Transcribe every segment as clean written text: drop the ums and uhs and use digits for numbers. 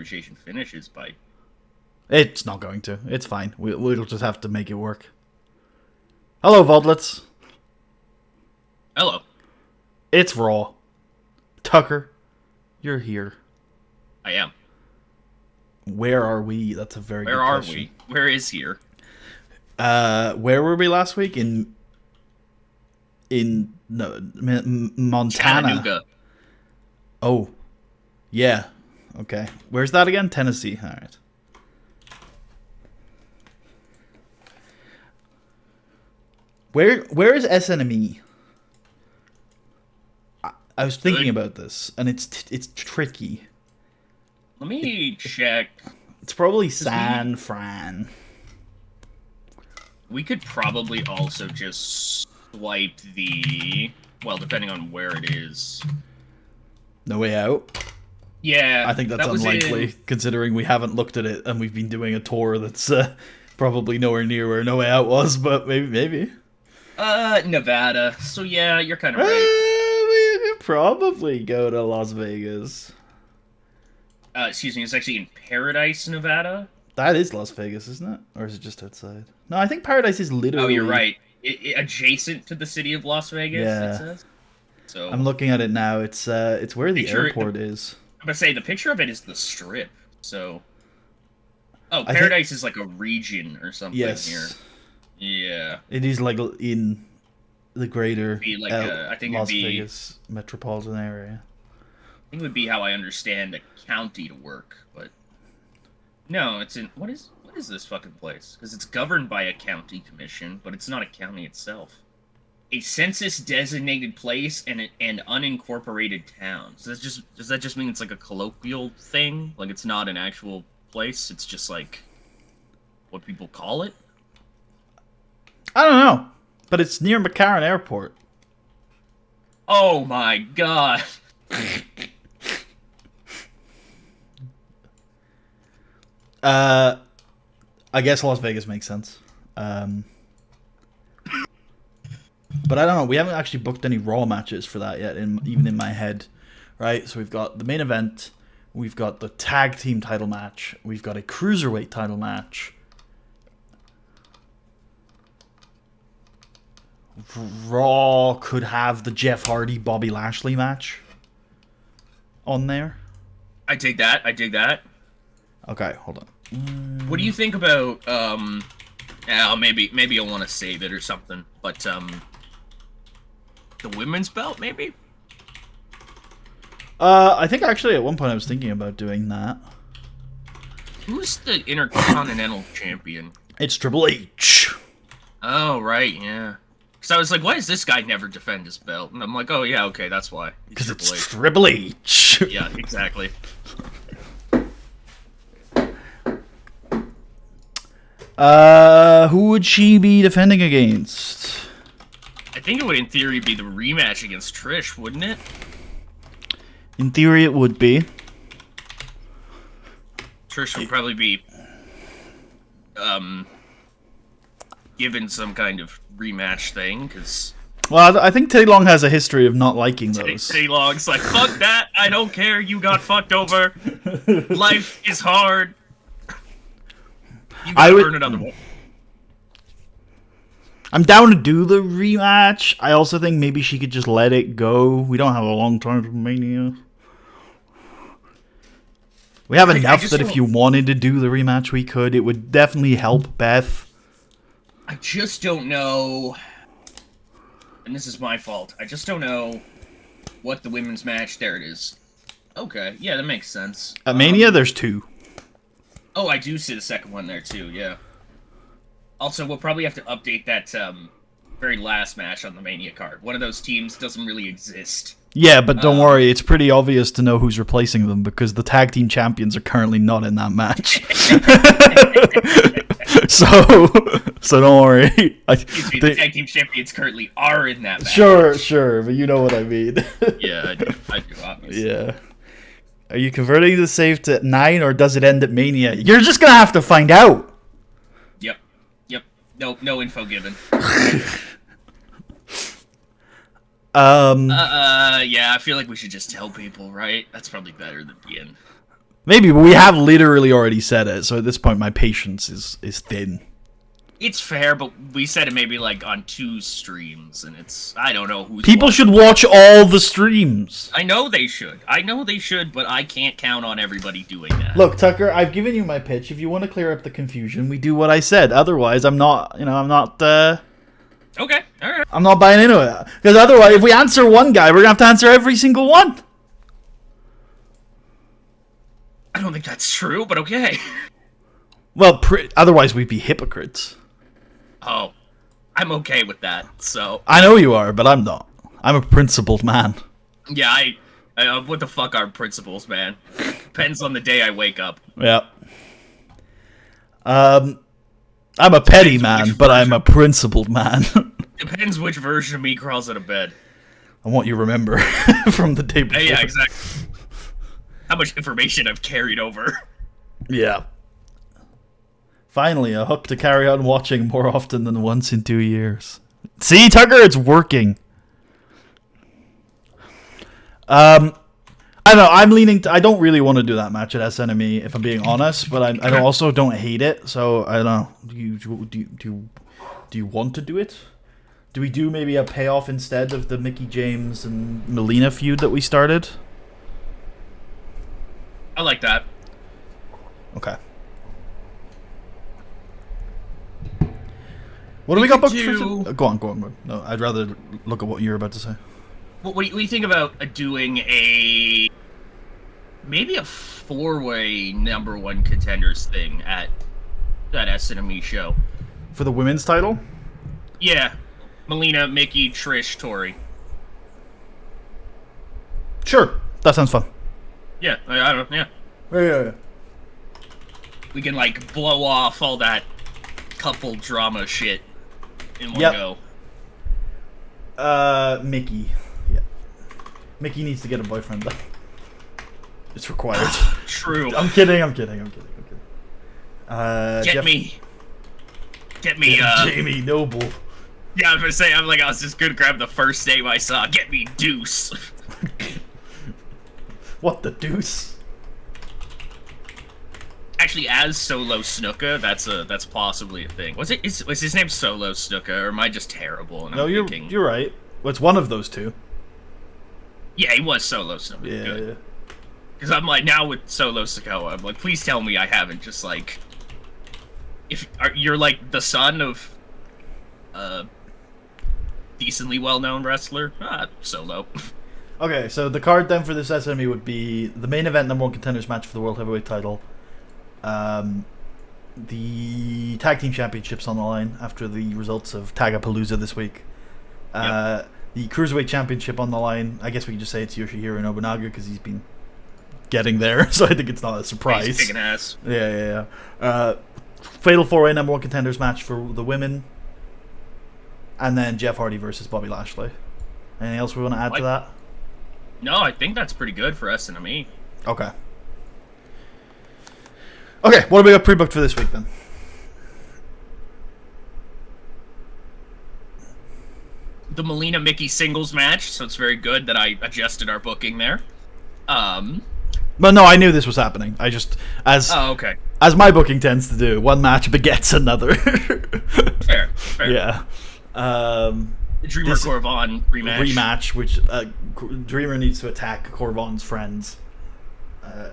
conversation finishes by. It's not going to. It's fine. We'll just have to make it work. Hello, Vodlets. Hello. It's Raw. Tucker, you're here. I am. Where are we? That's a very good question. Where are we? Where is here? Where were we last week? In Montana. Chattanooga. Oh, yeah. Okay. Where's that again? Tennessee. All right. Where is SNME? I was thinking about this, and it's tricky. Let me check. It's probably San Fran. We could probably also just swipe the... Well, depending on where it is. No Way Out? Yeah. I think that's unlikely, considering we haven't looked at it, and we've been doing a tour that's probably nowhere near where No Way Out was, but maybe. Nevada. So yeah, you're kind of right. We could probably go to Las Vegas. Excuse me, it's actually in Paradise, Nevada. That is Las Vegas, isn't it? Or is it just outside? No, I think Paradise is literally... Oh, you're right. Adjacent to the city of Las Vegas, it says. So I'm looking at it now. It's where the airport is. I'm gonna say the picture of it is the Strip. So, Paradise is like a region or something here. Yeah, it is like in the greater I think Las Vegas metropolitan area. I think it would be how I understand a county to work, but no, it's in what is this fucking place? Because it's governed by a county commission, but it's not a county itself. A census-designated place and an unincorporated town. So does that just mean it's like a colloquial thing? Like it's not an actual place? It's just like what people call it? I don't know, but it's near McCarran Airport. Oh my god. I guess Las Vegas makes sense. But I don't know. We haven't actually booked any Raw matches for that yet, even in my head. Right? So we've got the main event. We've got the tag team title match. We've got a cruiserweight title match. Raw could have the Jeff Hardy Bobby Lashley match on there. I dig that. Okay, hold on. What do you think about maybe you'll want to save it or something, but the women's belt maybe? I think actually at one point I was thinking about doing that. Who's the Intercontinental Champion? It's Triple H. Oh, right, yeah. Because I was like, why does this guy never defend his belt? And I'm like, oh, yeah, okay, that's why. Because it's Triple H. Yeah, exactly. Who would she be defending against? I think it would, in theory, be the rematch against Trish, wouldn't it? In theory, it would be. Trish would probably be given some kind of rematch thing, because... Well, I think Teddy Long has a history of not liking those. Teddy Long's like, fuck that, I don't care, you got fucked over. Life is hard. You gotta earn another one. I'm down to do the rematch. I also think maybe she could just let it go. We don't have a long time to Mania. We have enough that if you wanted to do the rematch, we could. It would definitely help Beth. I just don't know, and this is my fault, I just don't know what the women's match, there it is. Okay, yeah, that makes sense. At Mania, there's two. Oh, I do see the second one there, too, yeah. Also, we'll probably have to update that very last match on the Mania card. One of those teams doesn't really exist. Yeah, but don't worry, it's pretty obvious to know who's replacing them, because the tag team champions are currently not in that match. So don't worry. The tag team champions currently are in that match. Sure, but you know what I mean. Yeah, I do, obviously. Yeah. Are you converting the save to 9, or does it end at Mania? You're just gonna have to find out. Yep. No info given. Yeah, I feel like we should just tell people, right? That's probably better than being... Maybe, but we have literally already said it, so at this point my patience is thin. It's fair, but we said it maybe like on 2 streams, and I don't know who's People watching. should watch all the streams. I know they should, but I can't count on everybody doing that. Look, Tucker, I've given you my pitch. If you want to clear up the confusion, we do what I said. Otherwise, I'm not Okay, alright. I'm not buying into it. Because otherwise, if we answer one guy, we're going to have to answer every single one. I don't think that's true, but okay. Well, otherwise we'd be hypocrites. Oh, I'm okay with that, so... I know you are, but I'm not. I'm a principled man. Yeah, what the fuck are principles, man? Depends on the day I wake up. Yeah. I'm a petty man, but I'm a principled man. Depends which version of me crawls out of bed. I want you to remember from the day before. Yeah, exactly. How much information I've carried over. Yeah. Finally, a hook to carry on watching more often than once in 2 years. See, Tucker, it's working. I don't know. I'm leaning. I don't really want to do that match at SNME, if I'm being honest. But I also don't hate it. So I don't know. Do you want to do it? Do we do maybe a payoff instead of the Mickie James and Melina feud that we started? I like that. Okay. What do we got booked for? Go on. No, I'd rather look at what you're about to say. What do you think about doing maybe a 4-way #1 contenders thing at that SNME show? For the women's title? Yeah. Melina, Mickie, Trish, Tori. Sure. That sounds fun. Yeah, I don't know, yeah. Yeah. We can, like, blow off all that couple drama shit in one go. Mickie. Yeah. Mickie needs to get a boyfriend, though. It's required. True. I'm kidding. Get me, Jamie Noble. Yeah, I was gonna say, I was just gonna grab the first name I saw. Get me Deuce. What the deuce? Actually, as Solo Snuka, that's possibly a thing. Was his name Solo Snuka, or am I just terrible? And No, you're right. Well, it's one of those two. Yeah, he was Solo Snuka. Yeah. Because I'm like, now with Solo Sikoa, I'm like, please tell me I haven't just like, you're like the son of a decently well-known wrestler, Solo. Okay, so the card then for this SME would be the main event #1 contenders match for the World Heavyweight title. The Tag Team Championships on the line after the results of Tagapalooza this week. The Cruiserweight Championship on the line. I guess we can just say it's Yoshihiro Nobunaga because he's been getting there, so I think it's not a surprise. He's kicking ass. Yeah. Fatal 4-Way #1 contenders match for the women. And then Jeff Hardy versus Bobby Lashley. Anything else we want to add to that? No, I think that's pretty good for SNME. Okay, what do we got pre-booked for this week then? The Melina Mickie singles match, so it's very good that I adjusted our booking there. But no, I knew this was happening. I just as my booking tends to do, one match begets another. Fair. Yeah. Dreamer Corvon rematch, which Dreamer needs to attack Corvon's friends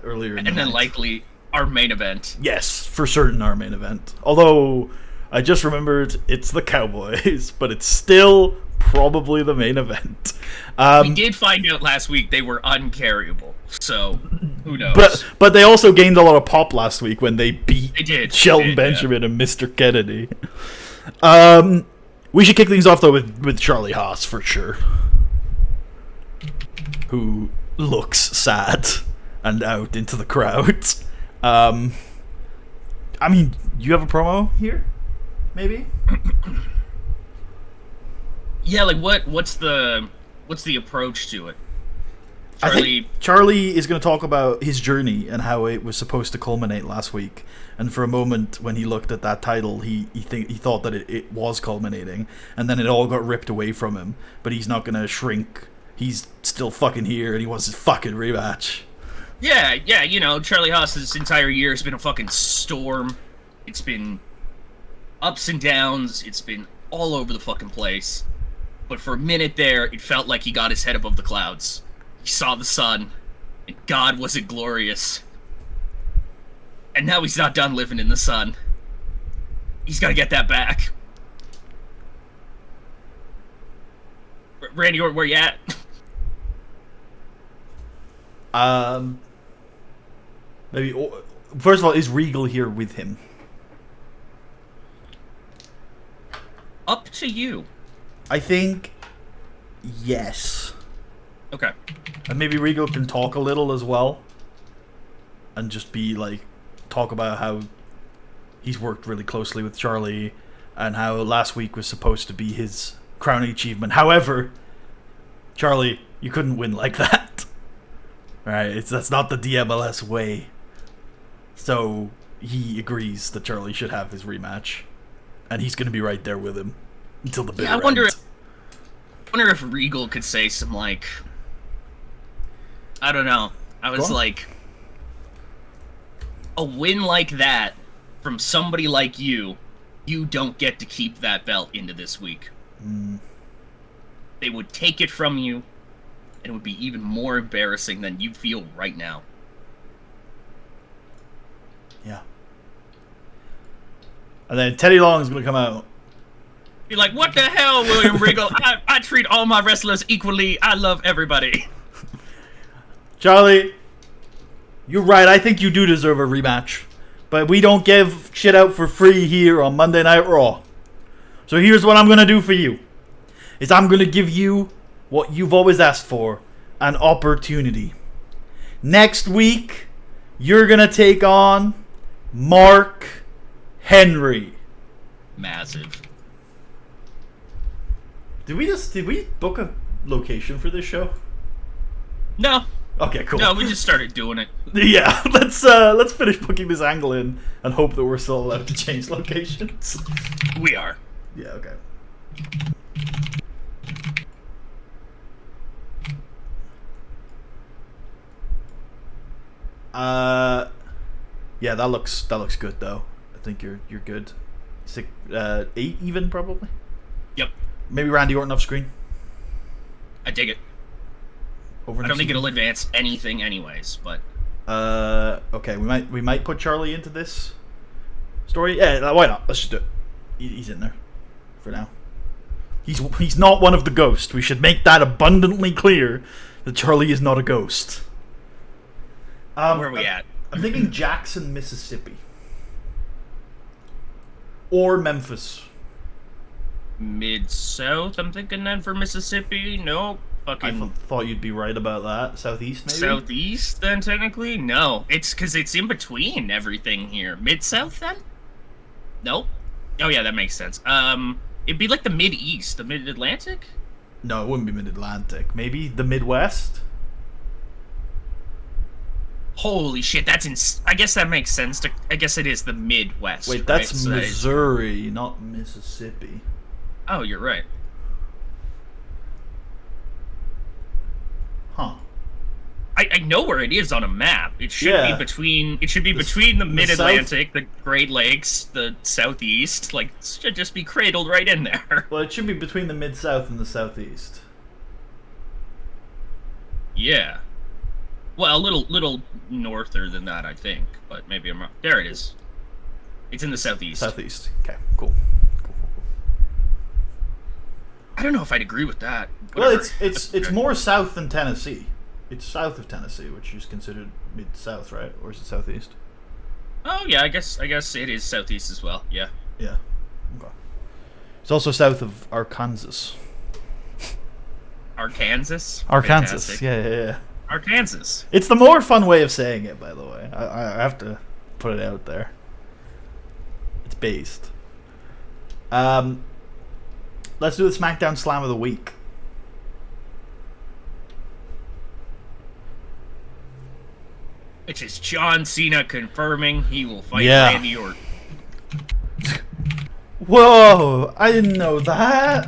earlier in the then night. likely our main event. Yes, for certain our main event. Although I just remembered it's the Cowboys, but it's still probably the main event. We did find out last week they were uncarryable, so who knows? But they also gained a lot of pop last week when they beat Shelton Benjamin and Mr. Kennedy. We should kick things off though with Charlie Haas for sure, who looks sad and out into the crowd. I mean, you have a promo here, maybe? Yeah, like what's the approach to it? I think Charlie is going to talk about his journey and how it was supposed to culminate last week. And for a moment, when he looked at that title, he thought that it was culminating, and then it all got ripped away from him. But he's not going to shrink. He's still fucking here, and he wants his fucking rematch. Yeah, you know, Charlie Haas this entire year has been a fucking storm. It's been ups and downs. It's been all over the fucking place. But for a minute there, it felt like he got his head above the clouds. He saw the sun, and God, was it glorious. And now he's not done living in the sun. He's got to get that back. Randy, where you at? Maybe first of all, is Regal here with him? Up to you. I think yes. Okay. And maybe Regal can talk a little as well. And just be like, talk about how he's worked really closely with Charlie and how last week was supposed to be his crowning achievement. However, Charlie, you couldn't win like that. Right? That's not the DMLS way. So he agrees that Charlie should have his rematch. And he's going to be right there with him until the bitter I wonder end. I wonder if Regal could say some, like, I don't know. I was like, a win like that from somebody like you don't get to keep that belt into this week. They would take it from you, and it would be even more embarrassing than you feel right now. Yeah. And then Teddy Long's going to come out. You're like, what the hell, William Regal? I treat all my wrestlers equally. I love everybody. Charlie, you're right. I think you do deserve a rematch. But we don't give shit out for free here on Monday Night Raw. So here's what I'm going to do for you. Is I'm going to give you what you've always asked for. An opportunity. Next week, you're going to take on Mark Henry. Massive. Did we book a location for this show? No. Okay, cool. No, we just started doing it. Yeah, let's finish booking this angle in and hope that we're still allowed to change locations. We are. Yeah, okay. Yeah, that looks good though. I think you're good. 8 even probably. Yep. Maybe Randy Orton off screen. I dig it. Over I don't think it'll advance anything anyways, but okay, we might put Charlie into this story. Yeah, why not? Let's just do it. He's in there for now. He's not one of the ghosts. We should make that abundantly clear that Charlie is not a ghost. where are we at? I'm thinking Jackson, Mississippi. Or Memphis. Mid-South, I'm thinking then for Mississippi. Nope. I thought you'd be right about that. Southeast, maybe? Southeast, then, technically? No. It's because it's in between everything here. Mid-South, then? Nope. Oh, yeah, that makes sense. It'd be like the Mid-East. The Mid-Atlantic? No, it wouldn't be Mid-Atlantic. Maybe the Midwest? Holy shit, I guess that makes sense. I guess it is the Midwest. Wait, that's right? Missouri, not Mississippi. Oh, you're right. Huh. I know where it is on a map. It should be between. It should be between the Mid-Atlantic, the Great Lakes, the Southeast. Like, it should just be cradled right in there. Well, it should be between the Mid-South and the Southeast. Yeah. Well, a little norther than that, I think. But maybe I'm wrong. There it is. It's in the Southeast. Southeast. Okay, cool. I don't know if I'd agree with that. Whatever. Well, it's more south than Tennessee. It's south of Tennessee, which is considered mid-south, right? Or is it southeast? Oh yeah, I guess it is southeast as well. Yeah. Yeah. Okay. It's also south of Arkansas. Arkansas. Arkansas. Fantastic. Yeah. Arkansas. It's the more fun way of saying it, by the way. I have to put it out there. It's based. Let's do the SmackDown Slam of the Week. Which is John Cena confirming he will fight Randy Orton. Whoa! I didn't know that.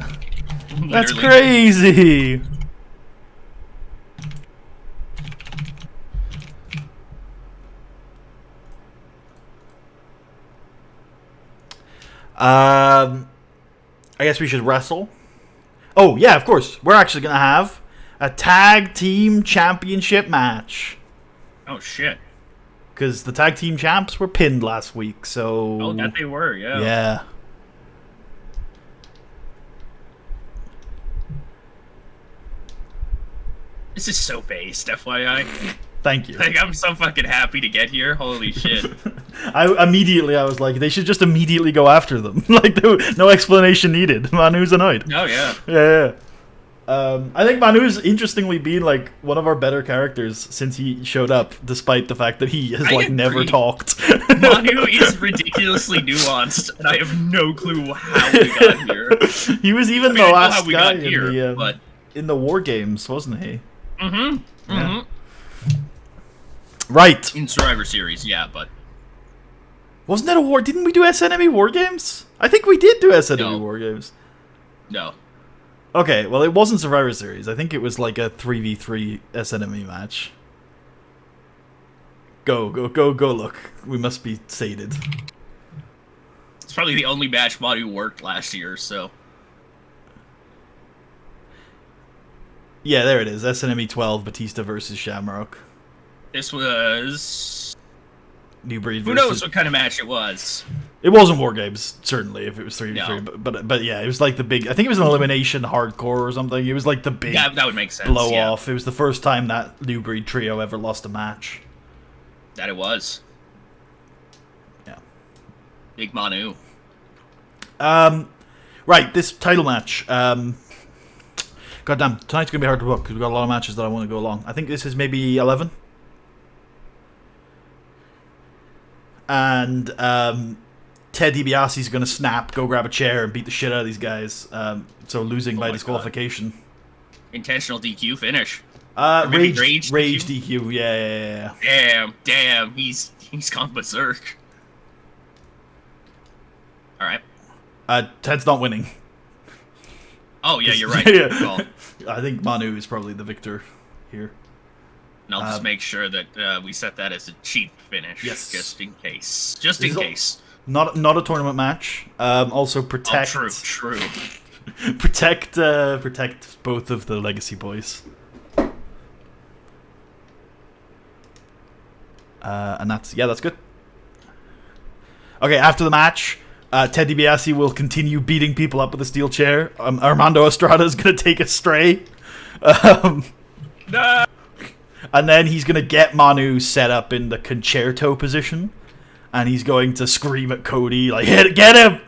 Literally. That's crazy. I guess we should wrestle. Oh, yeah, of course. We're actually going to have a tag team championship match. Oh, shit. Because the tag team champs were pinned last week, so... Oh, that they were, yeah. Yeah. This is so based, FYI. Thank you. Like, I'm so fucking happy to get here. Holy shit. I was like, they should just immediately go after them. Like, no explanation needed. Manu's annoyed. Oh, yeah. Yeah. I think Manu's interestingly been like one of our better characters since he showed up, despite the fact that he has never talked. Manu is ridiculously nuanced, and I have no clue how we got here. He was even the I know last how we guy got here, but... in the war games, wasn't he? Mm-hmm. Yeah. Right. In Survivor Series, yeah, but... Wasn't that a war? Didn't we do SNME War Games? I think we did do SNME War Games. No. Okay, well, it wasn't Survivor Series. I think it was like a 3v3 SNME match. Go look. We must be sated. It's probably the only match Manu worked last year, so... Yeah, there it is. SNME 12, Batista versus Shamrock. This was... New Breed Who versus... knows what kind of match it was? It wasn't War Games, certainly, if it was 3v3. No. But yeah, it was like the big... I think it was an elimination hardcore or something. It was like the big... Yeah, that would make sense. Blow-off. It was the first time that New Breed trio ever lost a match. That it was. Yeah. Big Manu. Right, this title match. Goddamn, tonight's going to be hard to book because we've got a lot of matches that I want to go along. I think this is maybe 11. And Ted DiBiase's going to snap, go grab a chair, and beat the shit out of these guys. So losing by disqualification. God. Intentional DQ finish. Rage DQ. Yeah. Damn. He's gone berserk. All right. Ted's not winning. Oh yeah, you're right. Yeah. Well, I think Manu is probably the victor here. and I'll just make sure that we set that as a cheap finish, just in case. Just in case. Not a tournament match. Also protect. Oh, true. protect both of the Legacy boys. And that's good. Okay, after the match, Ted DiBiase will continue beating people up with a steel chair. Armando Estrada is going to take a stray. No! And then he's going to get Manu set up in the concerto position. And he's going to scream at Cody, like, get him!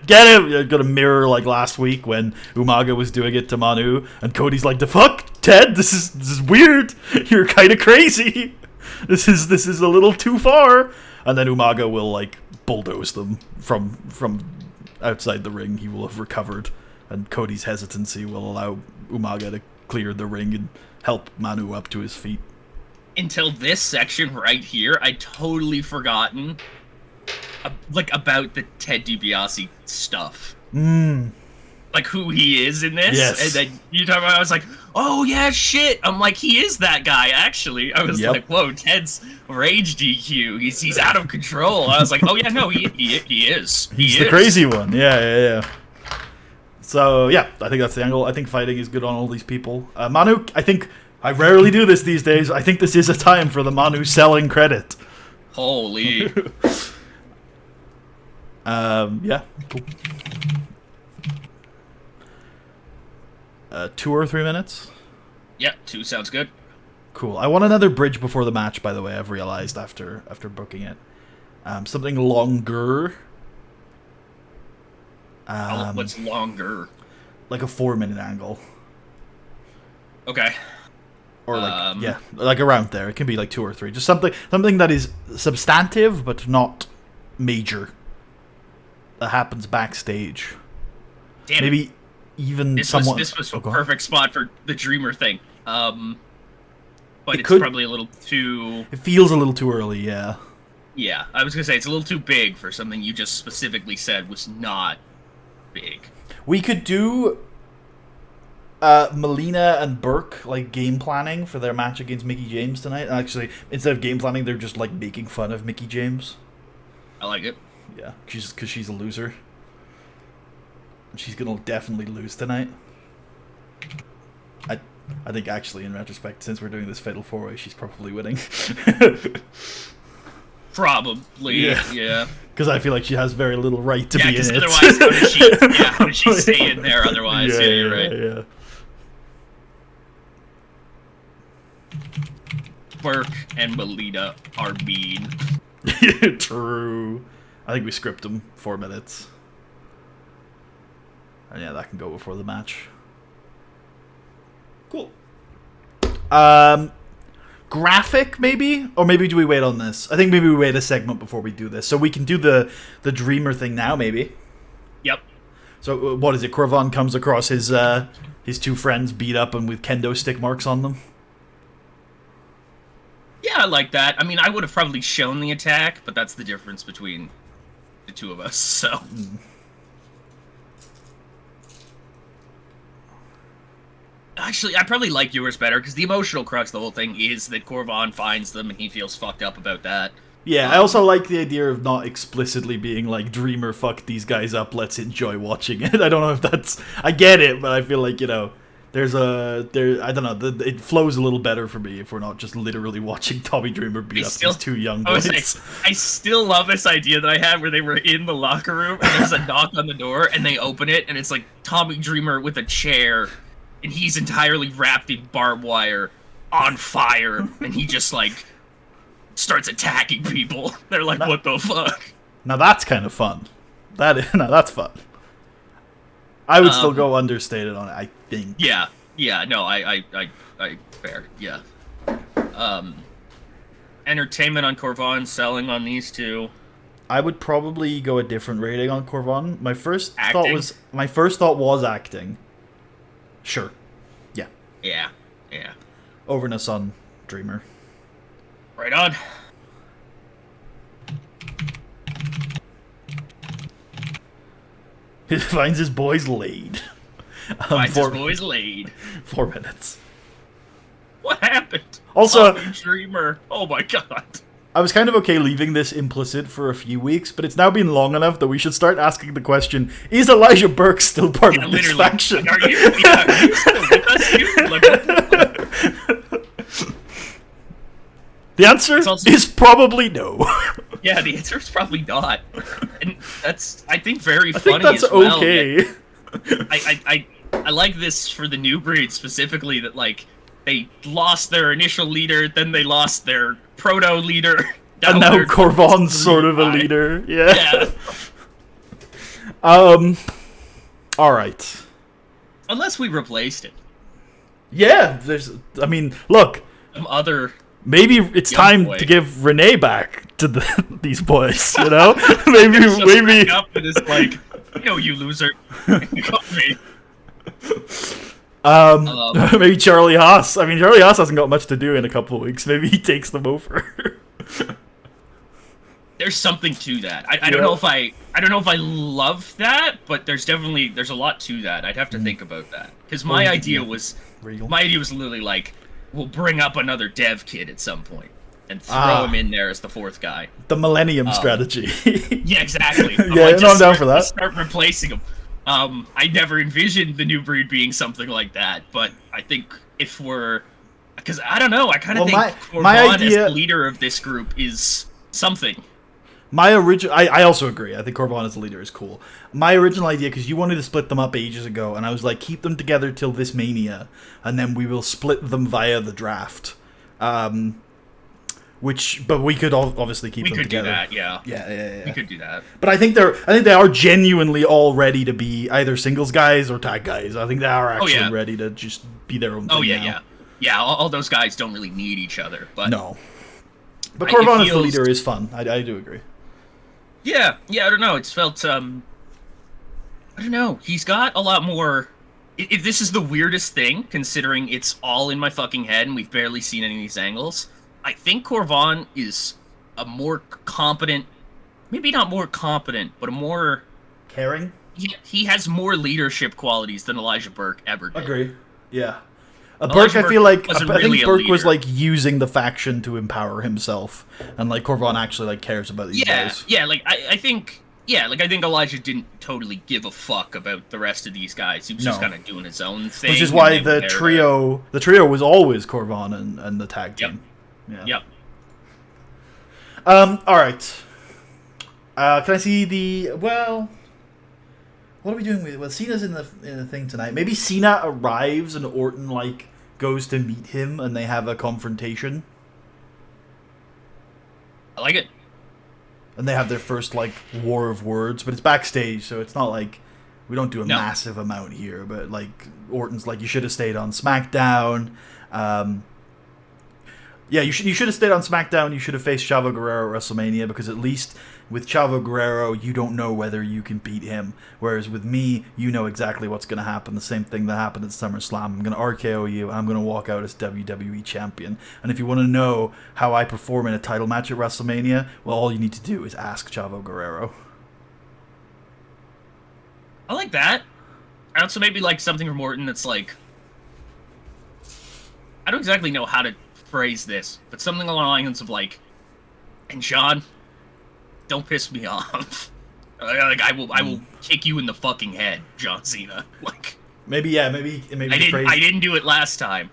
You're going to mirror, like, last week when Umaga was doing it to Manu. And Cody's like, the fuck, Ted? This is weird. You're kind of crazy. This is a little too far. And then Umaga will, like, bulldoze them from outside the ring. He will have recovered. And Cody's hesitancy will allow Umaga to clear the ring and help Manu up to his feet. Until this section right here, I'd totally forgotten about the Ted DiBiase stuff. Like who he is in this. Yes. And then you talk about, I was like, oh yeah, shit. I'm like, he is that guy, actually. I was like, whoa, Ted's rage DQ. He's out of control. I was like, oh yeah, no, he is. He's the crazy one. Yeah. So, yeah, I think that's the angle. I think fighting is good on all these people. Manu, I rarely do this these days. I think this is a time for the Manu selling credit. Holy. Yeah, cool. 2 or 3 minutes? Yeah, 2 sounds good. Cool. I want another bridge before the match, by the way, I've realized after booking it. Something longer. What's longer? Like a 4-minute angle. Okay. Or like, like around there. It can be like 2 or 3. Just something that is substantive, but not major. That happens backstage. Damn. Maybe even this was a perfect spot for the Dreamer thing. But it's probably a little too... It feels a little too early, yeah. Yeah, I was going to say, it's a little too big for something you just specifically said was not big. We could do Melina and Burke, like, game planning for their match against Mickie James tonight. Actually, instead of game planning, they're just, like, making fun of Mickie James. I like it. Yeah, because she's a loser. She's gonna definitely lose tonight. I think actually, in retrospect, since we're doing this Fatal 4-Way, she's probably winning. Probably, yeah. Because I feel like she has very little right to be in it. Otherwise, how does she stay in there otherwise? Yeah, you're right. Yeah. Burke and Melita are mean. True. I think we script them 4 minutes. And yeah, that can go before the match. Cool. Graphic, maybe? Or maybe do we wait on this? I think maybe we wait a segment before we do this. So we can do the Dreamer thing now, maybe. Yep. So what is it? Corvon comes across his 2 friends beat up and with kendo stick marks on them. Yeah, I like that. I mean, I would have probably shown the attack, but that's the difference between the 2 of us, so... Actually, I probably like yours better, because the emotional crux of the whole thing is that Corvon finds them, and he feels fucked up about that. Yeah, I also like the idea of not explicitly being like, Dreamer, fuck these guys up, let's enjoy watching it. I don't know if that's... I get it, but I feel like, you know, I don't know, it flows a little better for me if we're not just literally watching Tommy Dreamer beat up these 2 young boys. I still love this idea that I had where they were in the locker room, and there's a knock on the door, and they open it, and it's like Tommy Dreamer with a chair, and he's entirely wrapped in barbed wire, on fire, and he just, like, starts attacking people. They're like, what the fuck? Now that's kind of fun. That's fun. I would still go understated on it, I think. Yeah, no, I fair, yeah. Entertainment on Corvon, selling on these 2. I would probably go a different rating on Corvon. My first Acting? thought was acting. Sure. Yeah. Yeah. Overness on Dreamer. Right on. He finds his boys laid. Finds his boys laid. 4 minutes. What happened? Also, Dreamer. Oh my god. I was kind of okay leaving this implicit for a few weeks, but it's now been long enough that we should start asking the question, is Elijah Burke still part of this faction? Like, are you still with us here? The answer is probably no. Yeah, the answer is probably not. And that's, I think, very funny I think that's as well. okay. I like this for the new breed specifically, that, like, they lost their initial leader, then they lost their proto-leader. And now Corvon's sort of a leader. Yeah. Alright. Unless we replaced it. Yeah, look. Some other... Maybe it's time to give Renee back to these boys, you know? maybe. Up and it's like, you loser. Maybe Charlie Haas. I mean, Charlie Haas hasn't got much to do in a couple of weeks. Maybe he takes them over. There's something to that. I don't know if I love that, but there's a lot to that. I'd have to think about that, because my idea was literally like, we'll bring up another dev kid at some point and throw him in there as the 4th guy. The Millennium strategy. Yeah, exactly. I'm down for that. Start replacing him. I never envisioned the new breed being something like that, but I think if we're... Because, I don't know, I kind of think Corvon as the leader of this group is something. I also agree. I think Corvon as the leader is cool. My original idea, because you wanted to split them up ages ago, and I was like, keep them together till this Mania, and then we will split them via the draft. But we could obviously keep them together. We could do that, yeah. We could do that. But I think they are genuinely all ready to be either singles guys or tag guys. I think they are actually ready to just be their own thing now. Yeah, all those guys don't really need each other, but... No. But Corvon as the leader is fun. I do agree. Yeah, I don't know. It's felt, I don't know. He's got a lot more... This is the weirdest thing, considering it's all in my fucking head and we've barely seen any of these angles. I think Corvon is a more competent... Maybe not more competent, but a more... Caring? He has more leadership qualities than Elijah Burke ever did. Agree. Yeah. Burke, I feel like... I think Burke was, like, using the faction to empower himself. And, like, Corvon actually, like, cares about these guys. Yeah, like, I think Yeah, like I think Elijah didn't totally give a fuck about the rest of these guys. He was just No. kind of doing his own thing. Which is and why they were the there trio was always Corvan and the tag Yep. team. Yeah. Yep. All right. Can I see the What are we doing with? Well, Cena's in the thing tonight. Maybe Cena arrives and Orton like goes to meet him and they have a confrontation I like it. and they have their first like war of words. But it's backstage, so it's not like we don't do a No. massive amount here. But like Orton's like, you should have stayed on SmackDown. Yeah, you should have stayed on SmackDown. You should have faced Chavo Guerrero at WrestleMania because at least with Chavo Guerrero, you don't know whether you can beat him. Whereas with me, you know exactly what's going to happen. The same thing that happened at SummerSlam. I'm going to RKO you. I'm going to walk out as WWE Champion. And if you want to know how I perform in a title match at WrestleMania, well, all you need to do is ask Chavo Guerrero. I like that. I also maybe like something from Orton that's like, I don't exactly know how to phrase this, but something along the lines of like, and John, don't piss me off. Like I will kick you in the fucking head, John Cena. Like Maybe I didn't do it last time.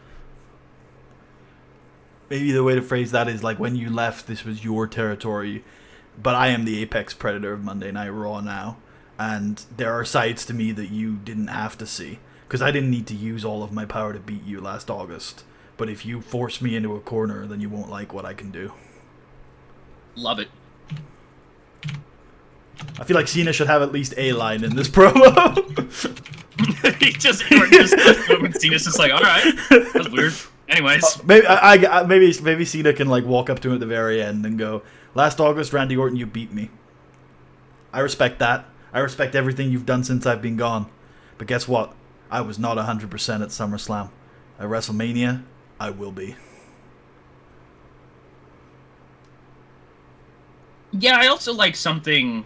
Maybe the way to phrase that is like, when you left, this was your territory, but I am the apex predator of Monday Night Raw now, and there are sides to me that you didn't have to see, because I didn't need to use all of my power to beat you last August. But if you force me into a corner, then you won't like what I can do. Love it. I feel like Cena should have at least a line in this promo. He just Cena's just like, all right, that's weird. Anyways, Maybe Cena can like walk up to him at the very end and go, "Last August, Randy Orton, you beat me. I respect that. I respect everything you've done since I've been gone. But guess what? I was not 100% at SummerSlam. At WrestleMania, I will be." yeah, I also like something.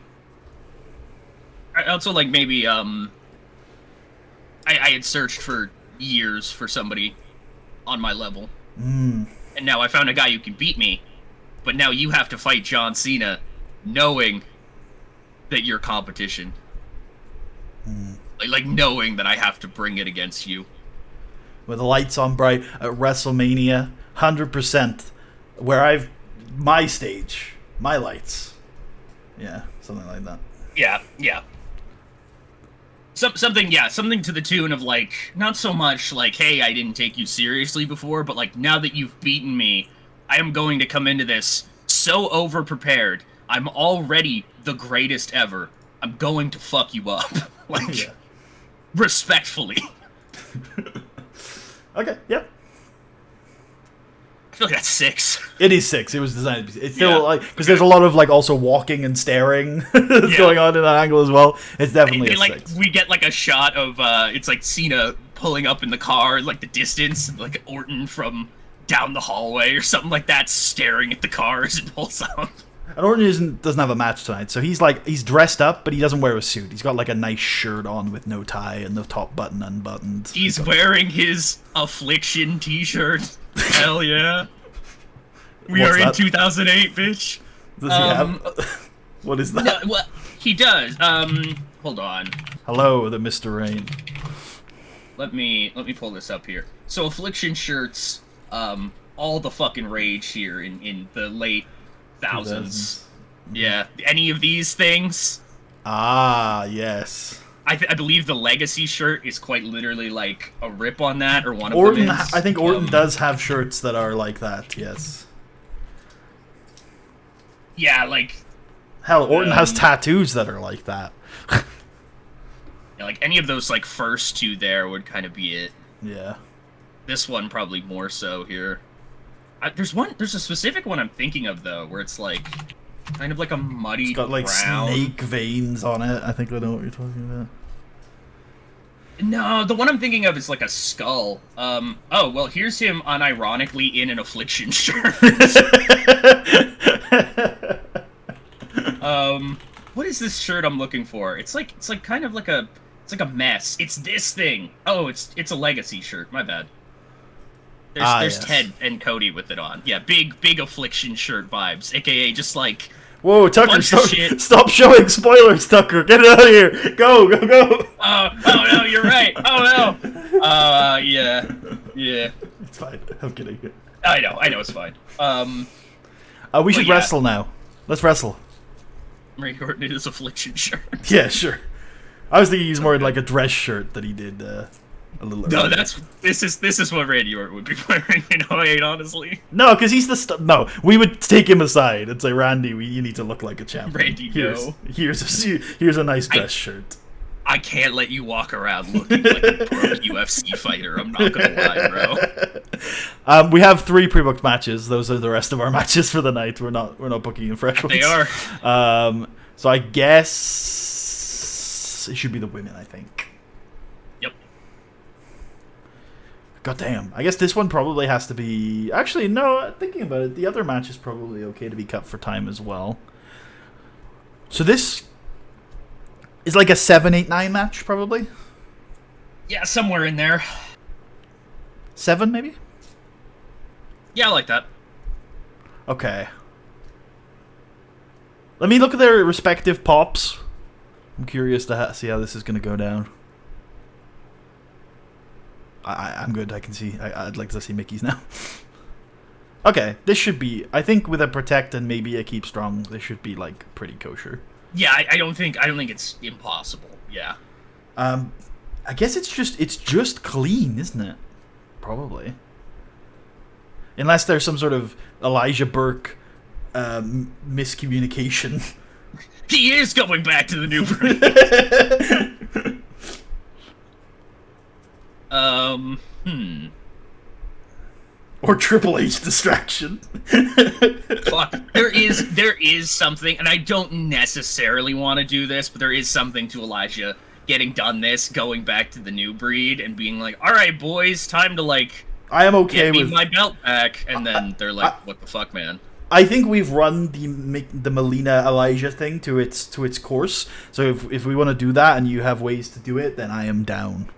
I also like maybe I had searched for years for somebody on my level, and now I found a guy who can beat me. But now you have to fight John Cena, knowing that you're competition. Like knowing that I have to bring it against you. With the lights on bright at WrestleMania, 100%. Where my stage, my lights. Yeah, something like that. Yeah. Something to the tune of like, not so much like, hey, I didn't take you seriously before, but like, now that you've beaten me, I am going to come into this so over-prepared. I'm already the greatest ever. I'm going to fuck you up. Like, Yeah. Respectfully. Okay, yeah. I feel like that's 6. It is 6. It was designed to be. It's still Yeah. like, because there's a lot of like also walking and staring that's going on in that angle as well. It's definitely And, a like 6. we get like a shot of it's like Cena pulling up in the car, like the distance, like Orton from down the hallway or something like that, staring at the car as it pulls out. And Orton doesn't have a match tonight, so he's dressed up, but he doesn't wear a suit. He's got like a nice shirt on with no tie and the top button unbuttoned. He's wearing his Affliction t-shirt. Hell yeah. We What's are in that? 2008, bitch. Does he have? What is that? No, well, he does. Hold on. Hello, the Mr. Rain. Let me pull this up here. So Affliction shirts, all the fucking rage here in the late thousands. Yeah. Any of these things? Ah, yes. I believe the Legacy shirt is quite literally like a rip on that, or one of Orton, them is. I think Orton does have shirts that are like that. Yes. Yeah, like. Hell, Orton has tattoos that are like that. Yeah, like any of those like first two there would kind of be it. Yeah. This one probably more so here. There's a specific one I'm thinking of though, where it's like kind of like a muddy It's got like brown. snake veins on it. I think I know what you're talking about. No, the one I'm thinking of is like a skull. Oh, well, here's him unironically in an Affliction shirt. What is this shirt I'm looking for? It's like kind of like a mess. It's this thing. Oh, it's a Legacy shirt. My bad. There's yes. Ted and Cody with it on. Yeah, big Affliction shirt vibes, aka just like Whoa, Tucker, bunch of shit. stop showing spoilers, Tucker. Get it out of here. Go, go, go. Oh no, you're right. Oh no. Yeah. It's fine. I'm kidding. I know, it's fine. We should wrestle now. Let's wrestle. Randy Orton in his affliction shirt. Yeah, sure. I was thinking he's more in like a dress shirt that he did a little earlier. No, this is what Randy Orton would be wearing in 08, honestly. No, because he's the no. We would take him aside and say, Randy, you need to look like a champion. Randy, no. Here's a nice dress shirt. I can't let you walk around looking like a broke UFC fighter. I'm not gonna lie, bro. We have 3 pre-booked matches. Those are the rest of our matches for the night. We're not booking in fresh ones. They are. So I guess it should be the women. I think. Yep. God damn. I guess this one probably has to be. Actually, no. Thinking about it, the other match is probably okay to be cut for time as well. So this is like a 7, 8, 9 match, probably. Yeah, somewhere in there. 7, maybe. Yeah, I like that. Okay. Let me look at their respective pops. I'm curious to see how this is going to go down. I'm good. I can see. I'd like to see Mickey's now. Okay, this should be. I think with a protect and maybe a keep strong, this should be like pretty kosher. Yeah, I don't think it's impossible. Yeah. I guess it's just clean, isn't it? Probably. Unless there's some sort of Elijah Burke miscommunication. He is going back to the new breed. Or Triple H distraction. Fuck. There is something, and I don't necessarily want to do this, but there is something to Elijah getting done this, going back to the new breed, and being like, all right, boys, time to, like, I am okay get me with my belt back, and then they're like, what the fuck, man? I think we've run the Melina Elijah thing to its course. So if we want to do that and you have ways to do it, then I am down.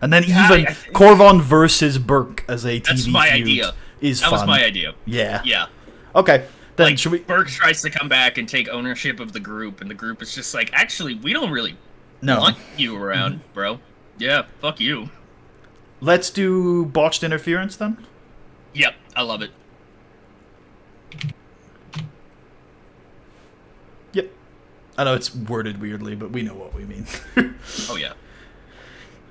And then even Corvon versus Burke as a TV feud idea. Is fun. That was my idea. Yeah. Yeah. Okay. Then like, should we? Burke tries to come back and take ownership of the group, and the group is just like, actually, we don't really want you around, bro. Yeah, fuck you. Let's do botched interference then. Yep, I love it. Yep. I know it's worded weirdly, but we know what we mean. Oh, yeah.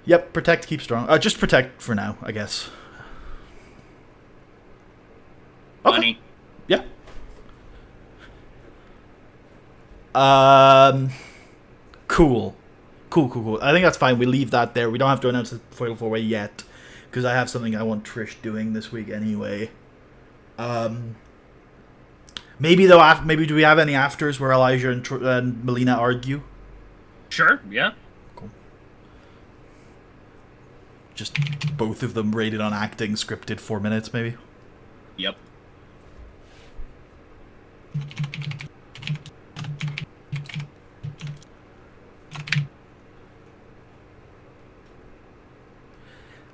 Yep, protect, keep strong. Just protect for now, I guess. Okay. Money. Yeah. Cool. Cool. I think that's fine. We leave that there. We don't have to announce the Fatal 4-Way yet, because I have something I want Trish doing this week anyway. Maybe though. Maybe do we have any afters where Elijah and Melina argue? Sure. Yeah. Cool. Just both of them rated on acting, scripted 4 minutes, maybe. Yep.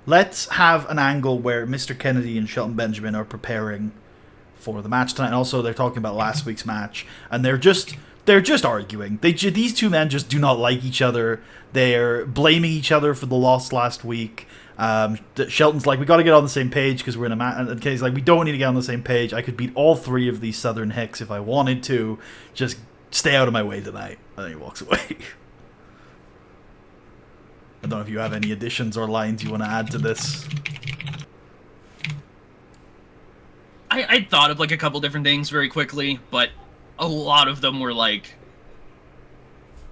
Let's have an angle where Mr. Kennedy and Shelton Benjamin are preparing for the match tonight. And also, they're talking about last week's match, and they're just arguing. These two men just do not like each other. They're blaming each other for the loss last week. Shelton's like, we got to get on the same page because we're in a match. And Kenny's like, we don't need to get on the same page. I could beat all 3 of these Southern hicks if I wanted to. Just stay out of my way tonight. And then he walks away. I don't know if you have any additions or lines you want to add to this. I thought of like a couple different things very quickly, but a lot of them were like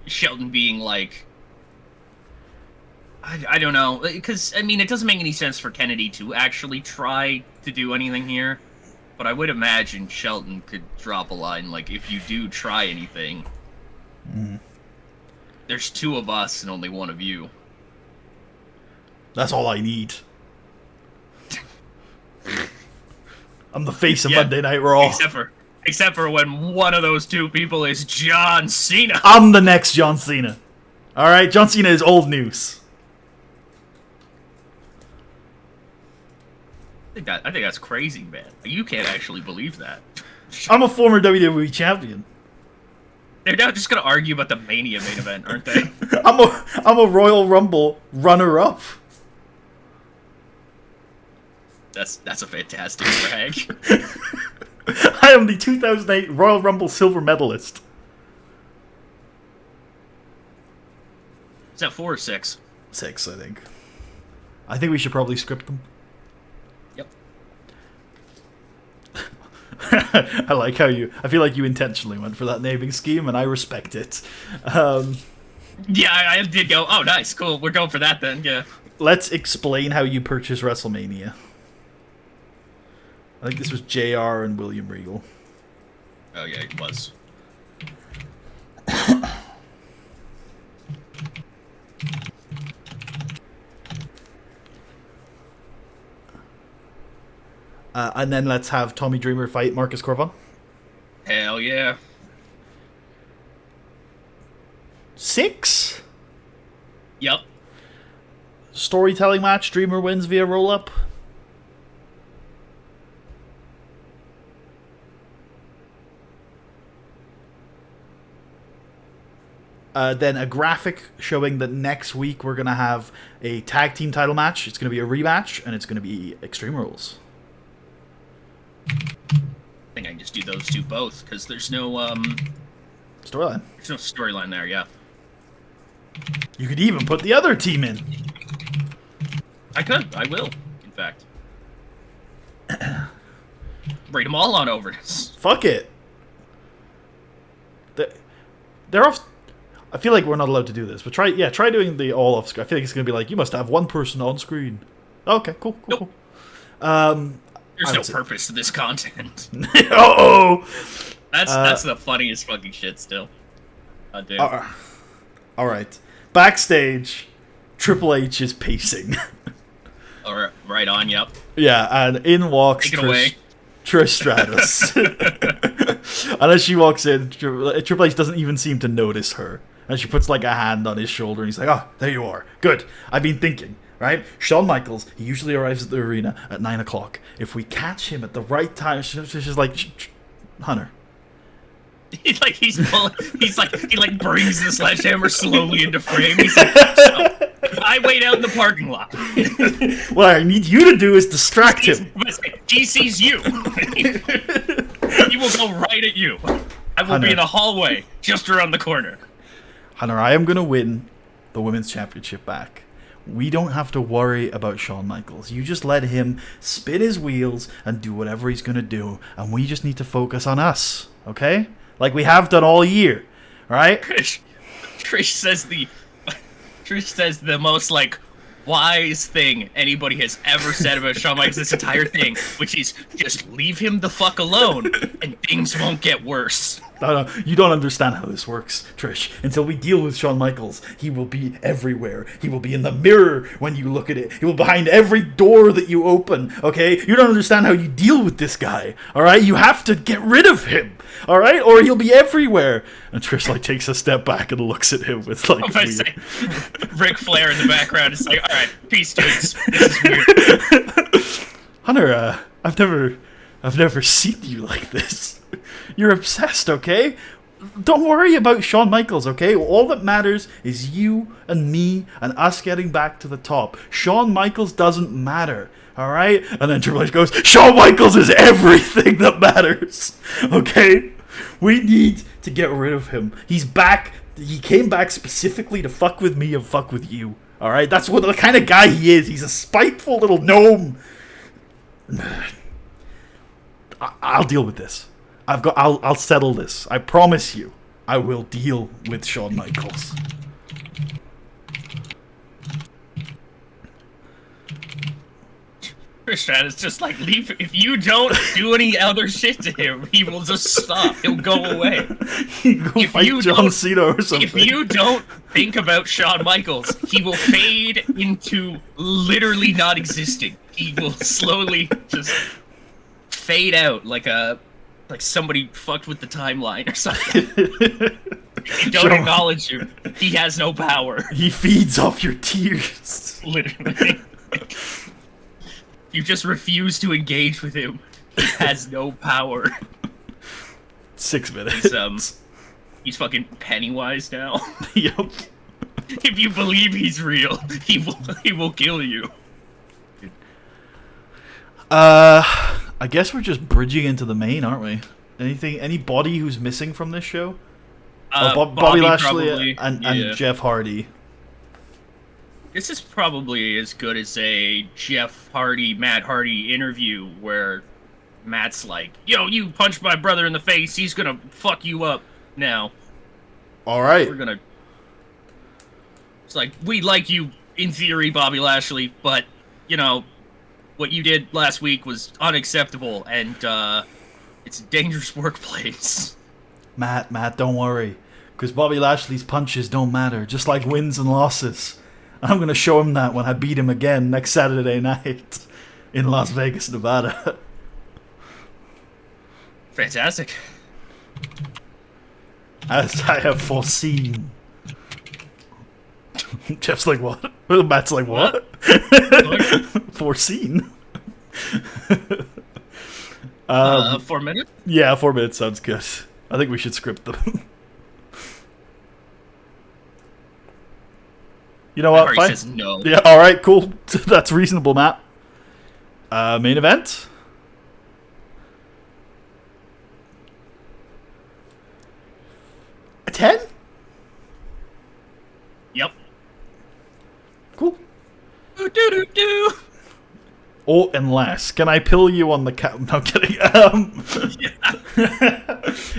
Shelton being like, I don't know, because I mean it doesn't make any sense for Kennedy to actually try to do anything here, but I would imagine Shelton could drop a line like, if you do try anything, there's 2 of us and only 1 of you. That's all I need. I'm the face of Monday Night Raw. Except for when one of those 2 people is John Cena. I'm the next John Cena. All right, John Cena is old news. I think that's crazy, man. You can't actually believe that. I'm a former WWE champion. They're now just gonna argue about the Mania main event, aren't they? I'm a Royal Rumble runner-up. That's a fantastic brag. I am the 2008 Royal Rumble silver medalist. Is that 4 or 6? 6, I think. I think we should probably script them. Yep. I like how I feel like you intentionally went for that naming scheme, and I respect it. Yeah, I did go, oh, nice, cool, we're going for that then, yeah. Let's explain how you purchase WrestleMania. I think this was JR and William Regal. Oh, yeah, it was. And then let's have Tommy Dreamer fight Marcus Corvon. Hell yeah. 6? Yep. Storytelling match, Dreamer wins via roll-up. Then a graphic showing that next week we're going to have a tag team title match. It's going to be a rematch, and it's going to be Extreme Rules. I think I can just do those two both, because there's no, Storyline. There's no storyline there, yeah. You could even put the other team in. I could. I will, in fact. Bring them all on over. Fuck it. They're off... I feel like we're not allowed to do this, but try doing the all off screen. I feel like it's going to be like, you must have one person on screen. Okay, cool. Nope. Cool. There's no purpose to this content. Uh-oh! That's the funniest fucking shit still. Dude. Alright. Backstage, Triple H is pacing. Alright, right on, yep. Yeah, and in walks Take it away. Trish Stratus. And as she walks in, Triple H doesn't even seem to notice her. And she puts like a hand on his shoulder and he's like, oh, there you are. Good. I've been thinking, right? Shawn Michaels, he usually arrives at the arena at 9 o'clock. If we catch him at the right time, she's like, Hunter. He brings the sledgehammer slowly into frame. He's like, so, I wait out in the parking lot. What I need you to do is distract him. He sees you. He will go right at you. I will be in the hallway just around the corner. Hunter, I am going to win the Women's Championship back. We don't have to worry about Shawn Michaels. You just let him spin his wheels and do whatever he's going to do. And we just need to focus on us. Okay? Like we have done all year. Right? Trish says the most, like, wise thing anybody has ever said about Shawn Michaels this entire thing, which is just leave him the fuck alone and things won't get worse. No, you don't understand how this works, Trish. Until we deal with Shawn Michaels, he will be everywhere. He will be in the mirror when you look at it. He will be behind every door that you open, okay? You don't understand how you deal with this guy, alright? You have to get rid of him, alright? Or he'll be everywhere. And Trish, like, takes a step back and looks at him with, like, weird... Ric Flair in the background is like, alright, peace, dudes. This is weird. Hunter, I've never seen you like this. You're obsessed, okay? Don't worry about Shawn Michaels, okay? All that matters is you and me and us getting back to the top. Shawn Michaels doesn't matter, alright? And then Triple H goes, Shawn Michaels is everything that matters, okay? We need to get rid of him. He's back. He came back specifically to fuck with me and fuck with you, alright? That's what the kind of guy he is. He's a spiteful little gnome. I'll deal with this. I'll settle this. I promise you. I will deal with Shawn Michaels. Trish is just like, leave. If you don't do any other shit to him, he will just stop. He'll go away. Go fight John Cena or something. If you don't think about Shawn Michaels, he will fade into literally not existing. He will slowly just fade out like somebody fucked with the timeline or something. If you don't acknowledge him, he has no power. He feeds off your tears. Literally. You just refuse to engage with him. He has no power. 6 minutes. He's fucking Pennywise now. Yep. If you believe he's real, he will kill you. I guess we're just bridging into the main, aren't we? Anybody who's missing from this show? Bobby Lashley probably, and Jeff Hardy. This is probably as good as a Jeff Hardy, Matt Hardy interview where Matt's like, "Yo, you punched my brother in the face. He's gonna fuck you up now. All right. We're gonna." It's like, we like you in theory, Bobby Lashley, but you know what you did last week was unacceptable, and it's a dangerous workplace. Matt, don't worry, because Bobby Lashley's punches don't matter, just like wins and losses. I'm gonna show him that when I beat him again next Saturday night in Las Vegas, Nevada. Fantastic. As I have foreseen. Jeff's like, what? Matt's like, what? Foreseen. 4 minutes? Yeah, 4 minutes sounds good. I think we should script them. You know what? Fine. Says no. Yeah, alright, cool. That's reasonable, Matt. Main event? A 10? Yep. Cool. Do. Or unless, can I pill you on the cat? No, I'm kidding.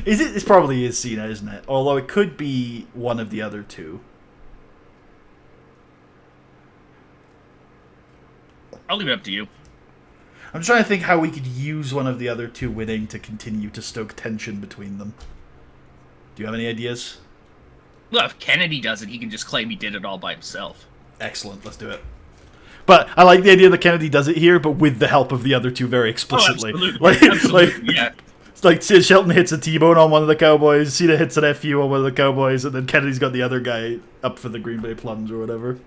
It probably is Cena, isn't it? Although it could be one of the other two. I'll leave it up to you. I'm trying to think how we could use one of the other two winning to continue to stoke tension between them. Do you have any ideas? Well, if Kennedy does it, he can just claim he did it all by himself. Excellent, let's do it. But I like the idea that Kennedy does it here, but with the help of the other two very explicitly. Oh, absolutely. Yeah. It's like Shelton hits a T-bone on one of the Cowboys, Cena hits an FU on one of the Cowboys, and then Kennedy's got the other guy up for the Green Bay Plunge or whatever.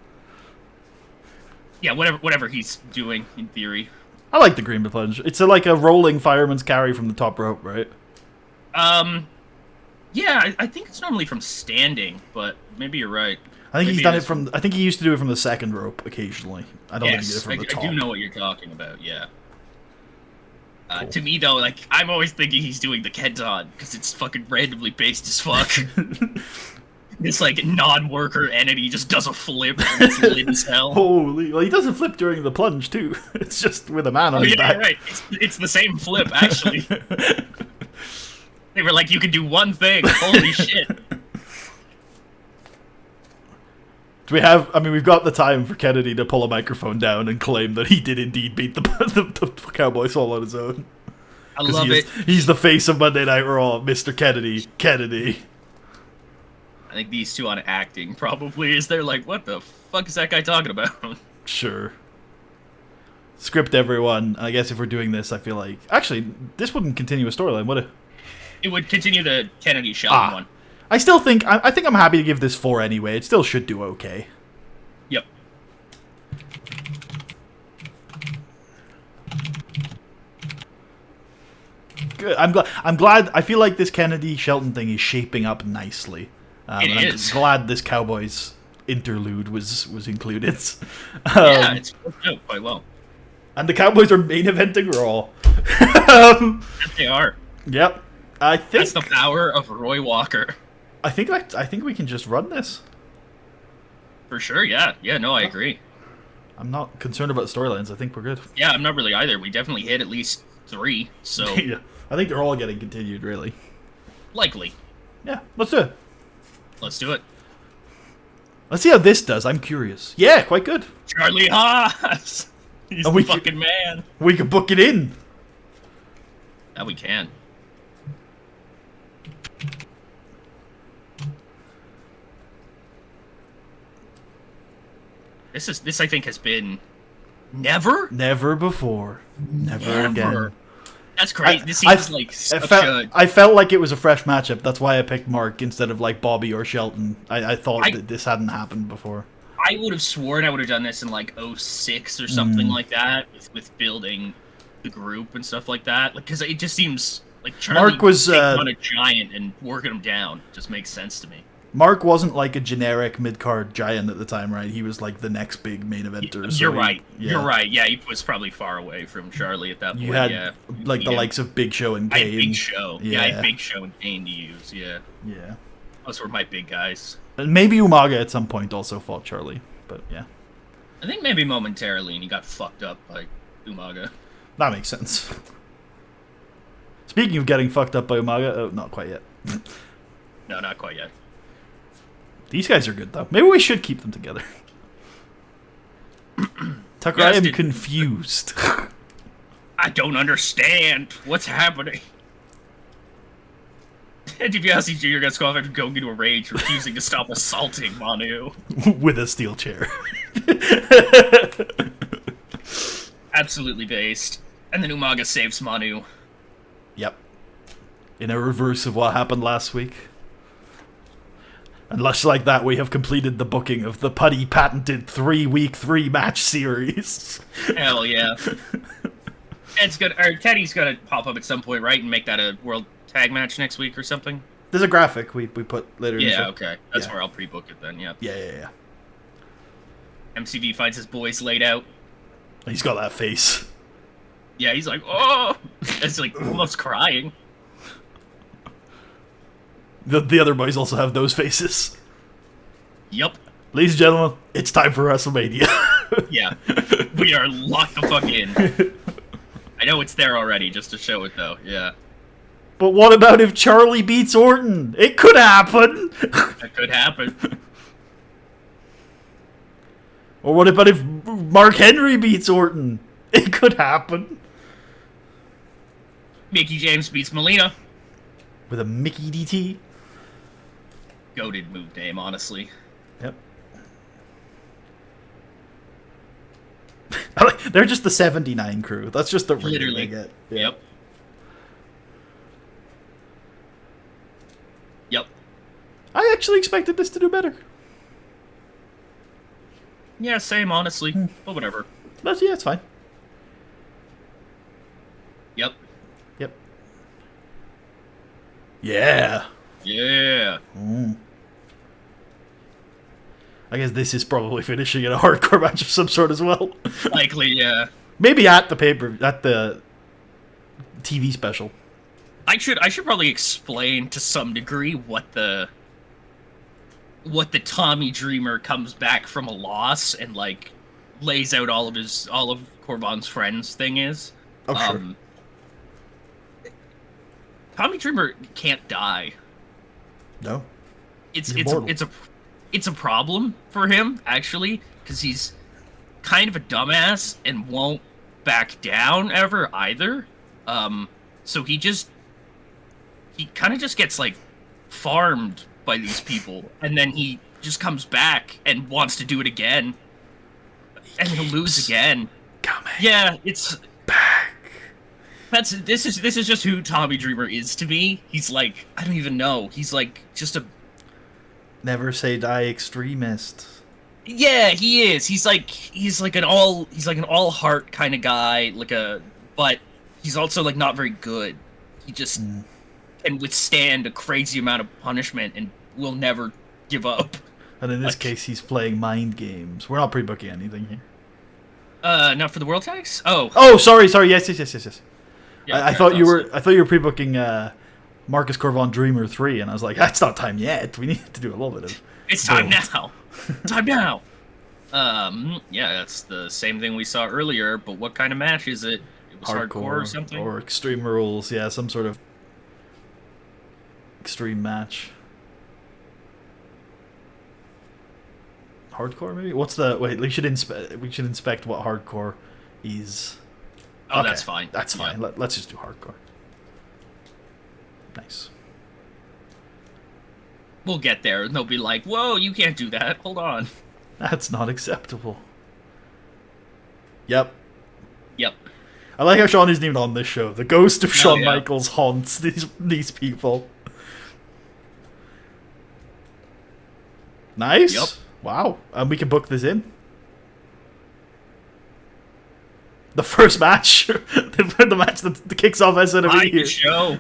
Yeah, whatever he's doing, in theory. I like the Green Bay Plunge. It's like a rolling fireman's carry from the top rope, right? Yeah, I think it's normally from standing, but maybe you're right. I think he's done it from... I think he used to do it from the second rope occasionally. I don't think he did it from the top. I do know what you're talking about, yeah. Cool. To me, though, like, I'm always thinking he's doing the Kenton, because it's fucking randomly based as fuck. This, like, non-worker entity just does a flip, and it's lit as hell. Holy... Well, he doesn't flip during the plunge, too. It's just with a man on his back. Right. It's the same flip, actually. They were like, you can do one thing. Holy shit. Do we have... I mean, we've got the time for Kennedy to pull a microphone down and claim that he did indeed beat the Cowboys all on his own. I love it. He's the face of Monday Night Raw, Mr. Kennedy. Kennedy. I think these two on acting probably is they're like, what the fuck is that guy talking about? Sure. Script everyone. I guess if we're doing this, I feel like... Actually, this wouldn't continue a storyline, would it? It would continue the Kennedy-Shelton one. I still think... I think I'm happy to give this 4 anyway. It still should do okay. Yep. Good. I'm glad... I feel like this Kennedy-Shelton thing is shaping up nicely. It is. I'm glad this Cowboys interlude was included. Yeah, it's worked out quite well. And the Cowboys are main eventing Raw. Yes, they are. Yep. I think that's the power of Roy Walker. I think we can just run this. For sure, yeah. Yeah, no, I agree. I'm not concerned about storylines. I think we're good. Yeah, I'm not really either. We definitely hit at least 3, so... Yeah. I think they're all getting continued, really. Likely. Yeah, let's do it. Let's do it. Let's see how this does. I'm curious. Yeah, quite good. Charlie Haas! He's the fucking man. We can book it in. Yeah, we can. This I think has been never before. Never again. That's crazy. This seems like such a... I felt like it was a fresh matchup. That's why I picked Mark instead of like Bobby or Shelton. I thought that this hadn't happened before. I would have sworn I would have done this in like 06 or something like that with building the group and stuff like that. Like, because it just seems Like, Charlie Mark was taking on a giant and working him down just makes sense to me. Mark wasn't like a generic mid-card giant at the time, right? He was like the next big main eventer. You're right. You're right. Yeah, he was probably far away from Charlie at that You point. had Yeah, like the likes of Big Show and I had Kane. Big Show. Yeah, I had Big Show and Kane to use. Yeah, Yeah. those were my big guys. And maybe Umaga at some point also fought Charlie, but yeah. I think maybe momentarily, and he got fucked up by Umaga. That makes sense. Speaking of getting fucked up by Umaga, oh, not quite yet. No, not quite yet. These guys are good, though. Maybe we should keep them together. Tucker, I am confused. I don't understand what's happening. DiBiase Jr. got squalified for going into a rage, refusing to stop assaulting Manu. With a steel chair. Absolutely based. And then Umaga saves Manu. Yep. In a reverse of what happened last week. And much like that, we have completed the booking of the Putty patented 3-week 3-match series. Hell yeah. Ed's good. Or Teddy's gonna pop up at some point, right, and make that a world tag match next week or something. There's a graphic we put later in the show. Yeah, okay. That's where I'll pre-book it then, yeah. Yeah. MCV finds his boys laid out. He's got that face. Yeah, he's like, oh! It's like almost crying. The other boys also have those faces. Yep. Ladies and gentlemen, it's time for WrestleMania. Yeah. We are locked the fuck in. I know it's there already, just to show it though, yeah. But what about if Charlie beats Orton? It could happen. That could happen. Or what about if Mark Henry beats Orton? It could happen. Mickey James beats Melina. With a Mickey DT. Goated move name, honestly. Yep. They're just the 79 crew. That's just the rating Literally. they get. Yep. Yep. I actually expected this to do better. Yeah, same, honestly. But whatever. But yeah, it's fine. Yep. Yep. Yeah. Yeah. I guess this is probably finishing in a hardcore match of some sort as well. Likely, yeah. Maybe at the TV special. I should probably explain to some degree what the Tommy Dreamer comes back from a loss and like lays out all of Corbin's friends thing is. Oh, sure. Tommy Dreamer can't die. No. It's a problem for him actually because he's kind of a dumbass and won't back down ever either. So he kind of just gets like farmed by these people, and then he just comes back and wants to do it again, and he'll lose again. Coming. Yeah, it's back. This is just who Tommy Dreamer is to me. He's like, I don't even know. He's like just a never say die extremist. Yeah, he is. He's like an all heart kind of guy, but he's also like not very good. He just can withstand a crazy amount of punishment and will never give up. And in this case, he's playing mind games. We're not pre-booking anything here. Not for the World Tags? Oh, sorry. Yes. Yeah, I thought you were pre-booking Marcus Corvon Dreamer 3, and I was like, that's not time yet. We need to do a little bit of. It's time now. Time now. Yeah, that's the same thing we saw earlier, but what kind of match is it? It was hardcore or something? Or Extreme Rules, yeah, some sort of extreme match. Hardcore, maybe? Wait, we should inspect what hardcore is. Oh, okay. That's fine. That's fine. Yeah. Let's just do hardcore. Nice. We'll get there, and they'll be like, whoa, you can't do that. Hold on. That's not acceptable. Yep. I like how Shawn isn't even on this show. The ghost of Shawn Michaels haunts these people. Nice. Yep. Wow. And we can book this in. The first match, the match that kicks off SNME Hide the here. show.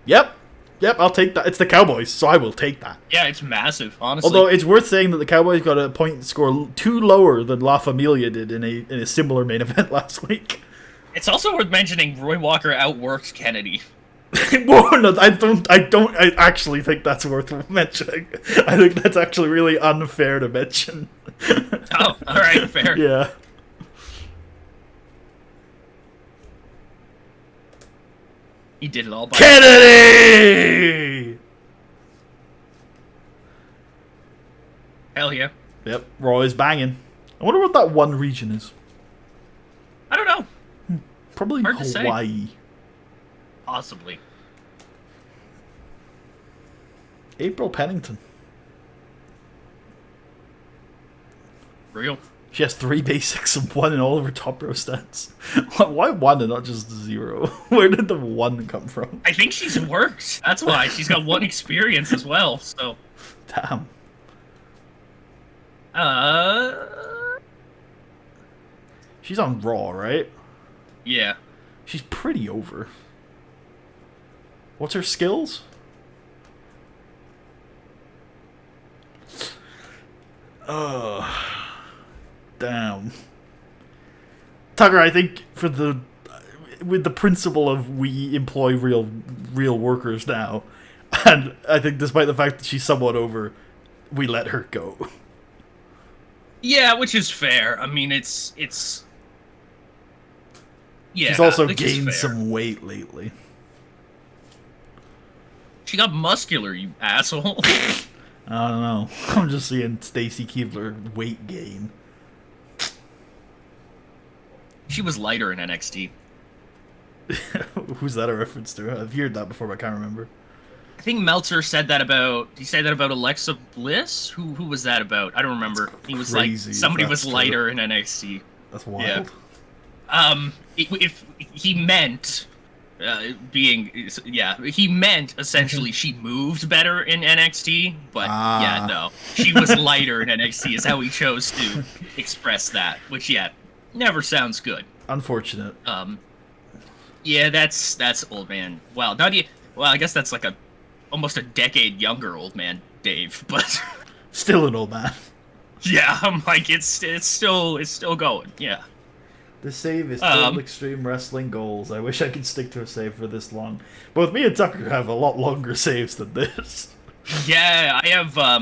Yep, I'll take that. It's the Cowboys, so I will take that. Yeah, it's massive, honestly. Although it's worth saying that the Cowboys got a point score 2 lower than La Familia did in a similar main event last week. It's also worth mentioning Roy Walker outworked Kennedy. Whoa, no, I actually think that's worth mentioning. I think that's actually really unfair to mention. Oh, alright, fair. Yeah. He did it all by Kennedy! Hell yeah. Yep, Roy's banging. I wonder what that one region is. I don't know. Probably Hard to say. Hawaii. Possibly. April Pennington. Real. She has 3 basics and 1 in all of her top row stats. Why 1 and not just 0? Where did the 1 come from? I think she's worked. That's why. She's got 1 experience as well, so. Damn. She's on Raw, right? Yeah. She's pretty over. What's her skills? Damn. Tucker, I think with the principle of we employ real workers now, and I think despite the fact that she's somewhat over, we let her go. Yeah, which is fair. I mean, it's. Yeah. She's also which is gained fair. some weight lately. She got muscular, you asshole. I don't know. I'm just seeing Stacy Keebler weight gain. She was lighter in NXT. Who's that a reference to? I've heard that before, but I can't remember. I think Meltzer said that about. He said that about Alexa Bliss. Who was that about? I don't remember. He was like crazy if somebody that's was true. lighter in NXT. That's wild. Yeah. If he meant he meant essentially she moved better in NXT, but yeah, no, she was lighter in NXT is how he chose to express that, which never sounds good. Unfortunate. Yeah, that's old man. Well, I guess that's like almost a decade younger old man Dave, but Still an old man. yeah, I'm like it's still going. Yeah. The save is total Extreme Wrestling goals. I wish I could stick to a save for this long. Both me and Tucker have a lot longer saves than this. Yeah, I have, I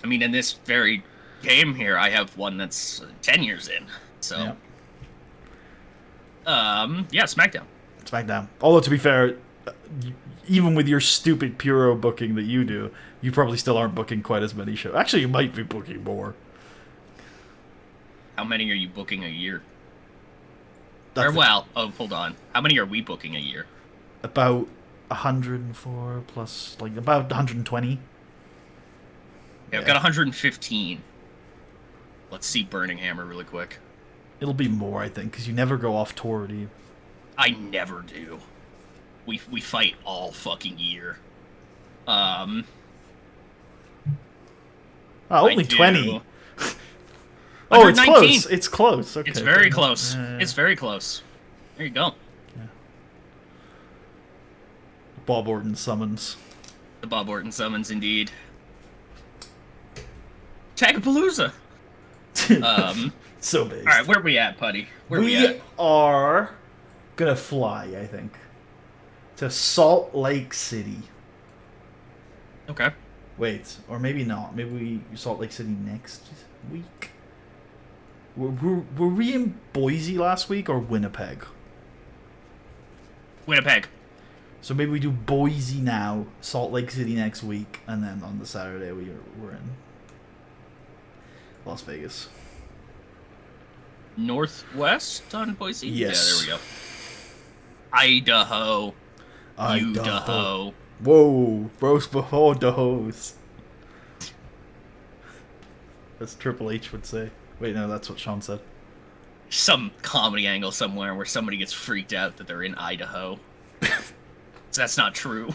mean, in this very game here, I have one that's 10 years in, so. Yeah, SmackDown. SmackDown. Although, to be fair, even with your stupid Puro booking that you do, you probably still aren't booking quite as many shows. Actually, you might be booking more. How many are you booking a year? Hold on. How many are we booking a year? About 104 plus, like, about 120. Yeah, I've got 115. Let's see Burning Hammer really quick. It'll be more, I think, because you never go off tour, do you? I never do. We fight all fucking year. Only 20. Oh, it's close. It's close. Okay, it's very close. It's very close. There you go. Yeah. Bob Orton summons. The Bob Orton summons, indeed. Tagapalooza. So big. All right, where are we at, Putty? Where we at? are gonna fly, I think, to Salt Lake City. Okay. Wait, or maybe not. Maybe we Salt Lake City next week. Were we in Boise last week or Winnipeg? Winnipeg. So maybe we do Boise now, Salt Lake City next week, and then on the Saturday we're in Las Vegas. Northwest on Boise? Yes. Yeah, there we go. Idaho. Idaho. Whoa, bros before the hose. As Triple H would say. Wait, no, that's what Sean said. Some comedy angle somewhere where somebody gets freaked out that they're in Idaho. So that's not true.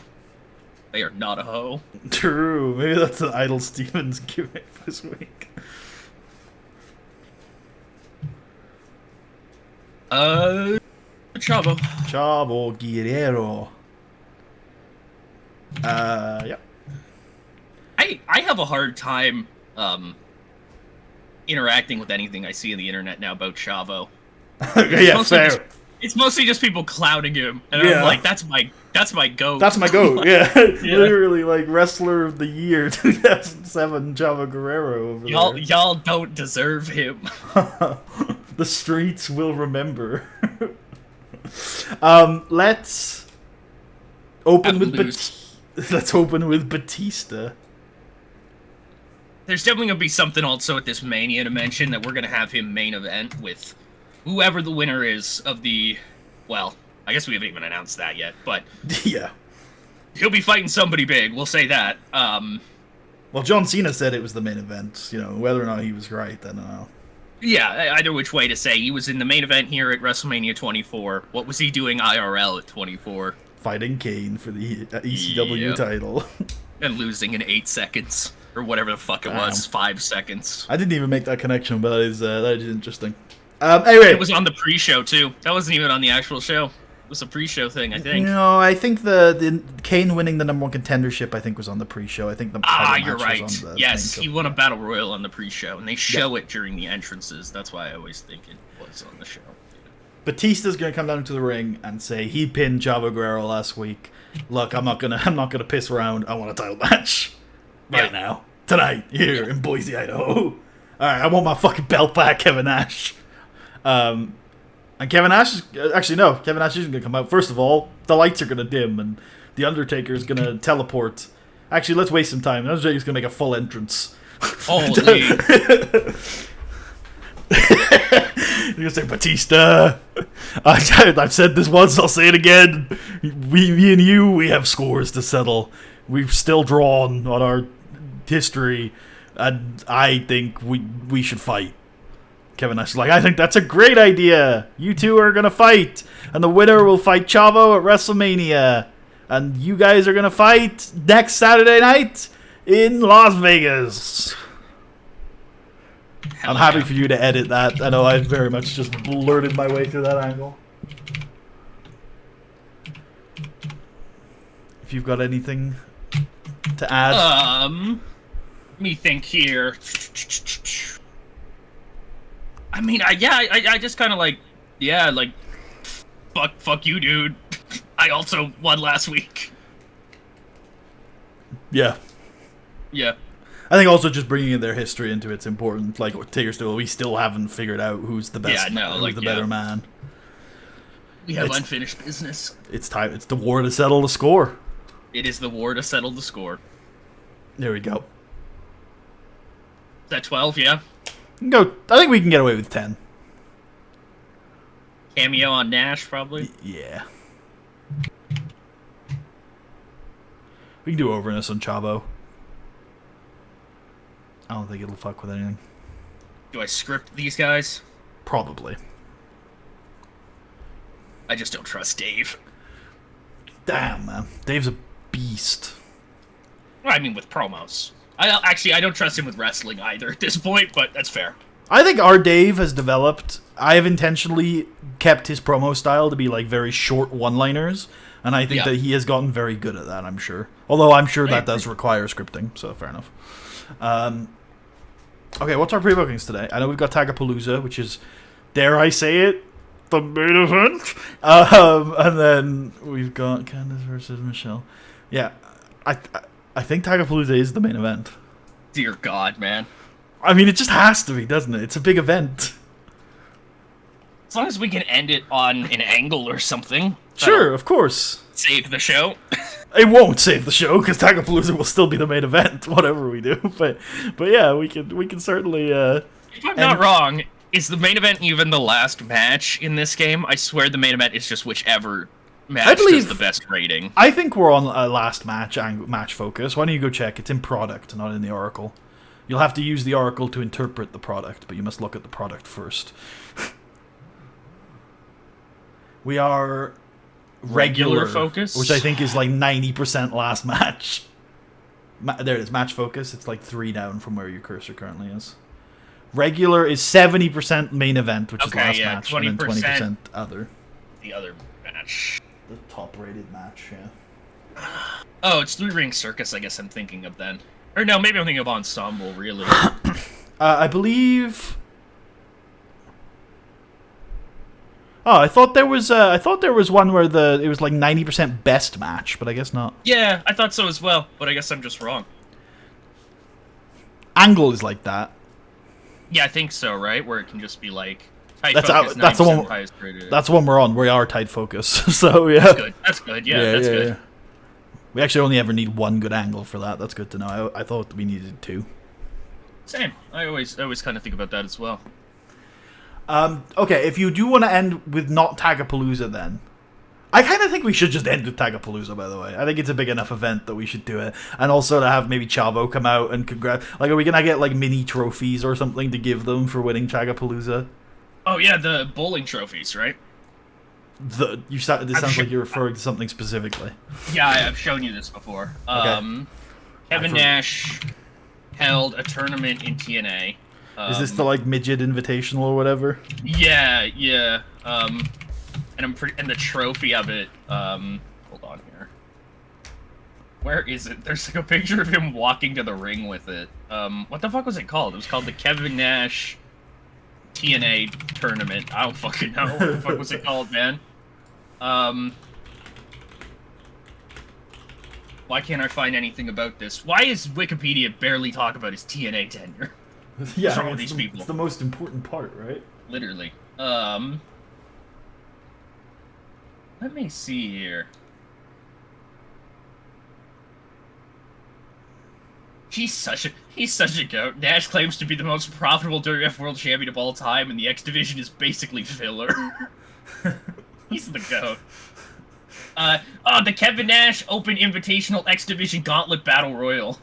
They are not a hoe. True. Maybe that's an Idle Stevens gimmick this week. Chavo. Chavo Guerrero. Yep. I have a hard time interacting with anything I see on the internet now about Chavo. Yeah, fair. It's mostly just people clowning him, and Yeah. I'm like, that's my goat. That's my goat. Yeah. Yeah. Literally, like wrestler of the year 2007, Chavo Guerrero over Y'all don't deserve him. there. The streets will remember. Let's open let's open with Batista. There's definitely gonna be something also at this Mania to mention that we're gonna have him main event with whoever the winner is of the. Well, I guess we haven't even announced that yet, but Yeah. he'll be fighting somebody big. We'll say that. Well, John Cena said it was the main event. You know, whether or not he was right, I don't know. Yeah, either which way to say. He was in the main event here at WrestleMania 24. What was he doing IRL at 24? Fighting Kane for the ECW title. And losing in 8 seconds. Or whatever the fuck it was. 5 seconds. I didn't even make that connection, but that is interesting. Anyway. It was on the pre-show, too. That wasn't even on the actual show. It was a pre-show thing, I think. No, I think the Kane winning the #1 contendership, I think, was on the pre-show. I think the title you're match right. was on the Yes, thing, he won a Battle Royal on the pre-show, and they show it during the entrances. That's why I always think it was on the show. Batista's gonna come down into the ring and say he pinned Chavo Guerrero last week. Look, I'm not gonna piss around. I want a title match right now, tonight, here in Boise, Idaho. All right, I want my fucking belt back, Kevin Nash. And Kevin Nash is actually no. Kevin Nash isn't gonna come out. First of all, the lights are gonna dim, and the Undertaker is gonna teleport. Actually, let's waste some time. The Undertaker's gonna make a full entrance. Holy! You're gonna say Batista. I've said this once. I'll say it again. Me and you, we have scores to settle. We've still drawn on our history, and I think we should fight. Kevin Nash is like, I think that's a great idea. You two are gonna fight, and the winner will fight Chavo at WrestleMania, and you guys are gonna fight next Saturday night in Las Vegas. I'm happy for you to edit that. I know I very much just blurted my way through that angle. If you've got anything to add. Let me think here. I mean, I just kind of like, fuck you, dude. I also won last week. Yeah. Yeah. I think also just bringing in their history into it's important. Like Taker still, we still haven't figured out who's the best, who's the better man. We have unfinished business. It's time. It's the war to settle the score. It is the war to settle the score. There we go. Is that 12? Yeah. Go. I think we can get away with 10. Cameo on Nash, probably. Yeah. We can do overness on Chavo. I don't think it'll fuck with anything. Do I script these guys? Probably. I just don't trust Dave. Damn, man. Dave's a beast. Well, I mean, with promos. I don't trust him with wrestling either at this point, but that's fair. I think our Dave has developed. I have intentionally kept his promo style to be like very short one-liners, and I think that he has gotten very good at that, I'm sure. Although I'm sure that does require scripting, so fair enough. Okay, what's our pre-bookings today? I know we've got Tagapalooza, which is, dare I say it, the main event. And then we've got Candice versus Michelle. Yeah, I think Tagapalooza is the main event. Dear God, man. I mean, it just has to be, doesn't it? It's a big event. As long as we can end it on an angle or something. Sure, of course. Save the show. It won't save the show because Tagapalooza will still be the main event, whatever we do. But yeah, we can certainly. If I'm not wrong, is the main event even the last match in this game? I swear the main event is just whichever match does the best rating. I think we're on a last match focus. Why don't you go check? It's in product, not in the Oracle. You'll have to use the Oracle to interpret the product, but you must look at the product first. We are regular focus, which I think is like 90% last match. There it is, match focus. It's like 3 down from where your cursor currently is. Regular is 70% main event, which is last match, and then 20% other. The other match. The top-rated match, yeah. Oh, it's 3-ring circus, I guess I'm thinking of then. Or no, maybe I'm thinking of ensemble, really. I believe... Oh, I thought there was one where it was like 90% best match, but I guess not. Yeah, I thought so as well, but I guess I'm just wrong. Angle is like that. Yeah, I think so, right? Where it can just be like that's the one. That's the one we're on. We are tight focus, so yeah. That's good. That's good. Yeah, that's good. Yeah. We actually only ever need 1 good angle for that. That's good to know. I thought we needed 2. Same. I always kind of think about that as well. Okay, if you do want to end with not Tagapalooza, then I kind of think we should just end with Tagapalooza. By the way, I think it's a big enough event that we should do it, and also to have maybe Chavo come out and Like, are we gonna get like mini trophies or something to give them for winning Tagapalooza? Oh yeah, the bowling trophies, right? This sounds like you're referring to something specifically. Yeah, I've shown you this before. Okay. Kevin Nash held a tournament in TNA. Is this the like midget invitational or whatever? Yeah. And the trophy of it. Hold on here. Where is it? There's like a picture of him walking to the ring with it. What the fuck was it called? It was called the Kevin Nash TNA tournament. I don't fucking know. What the fuck was it called, man? Why can't I find anything about this? Why is Wikipedia barely talk about his TNA tenure? Yeah, what's wrong with these people? It's the most important part, right? Literally. Let me see here. He's such a goat. Nash claims to be the most profitable WWF World Champion of all time, and the X Division is basically filler. He's the goat. The Kevin Nash Open Invitational X Division Gauntlet Battle Royal.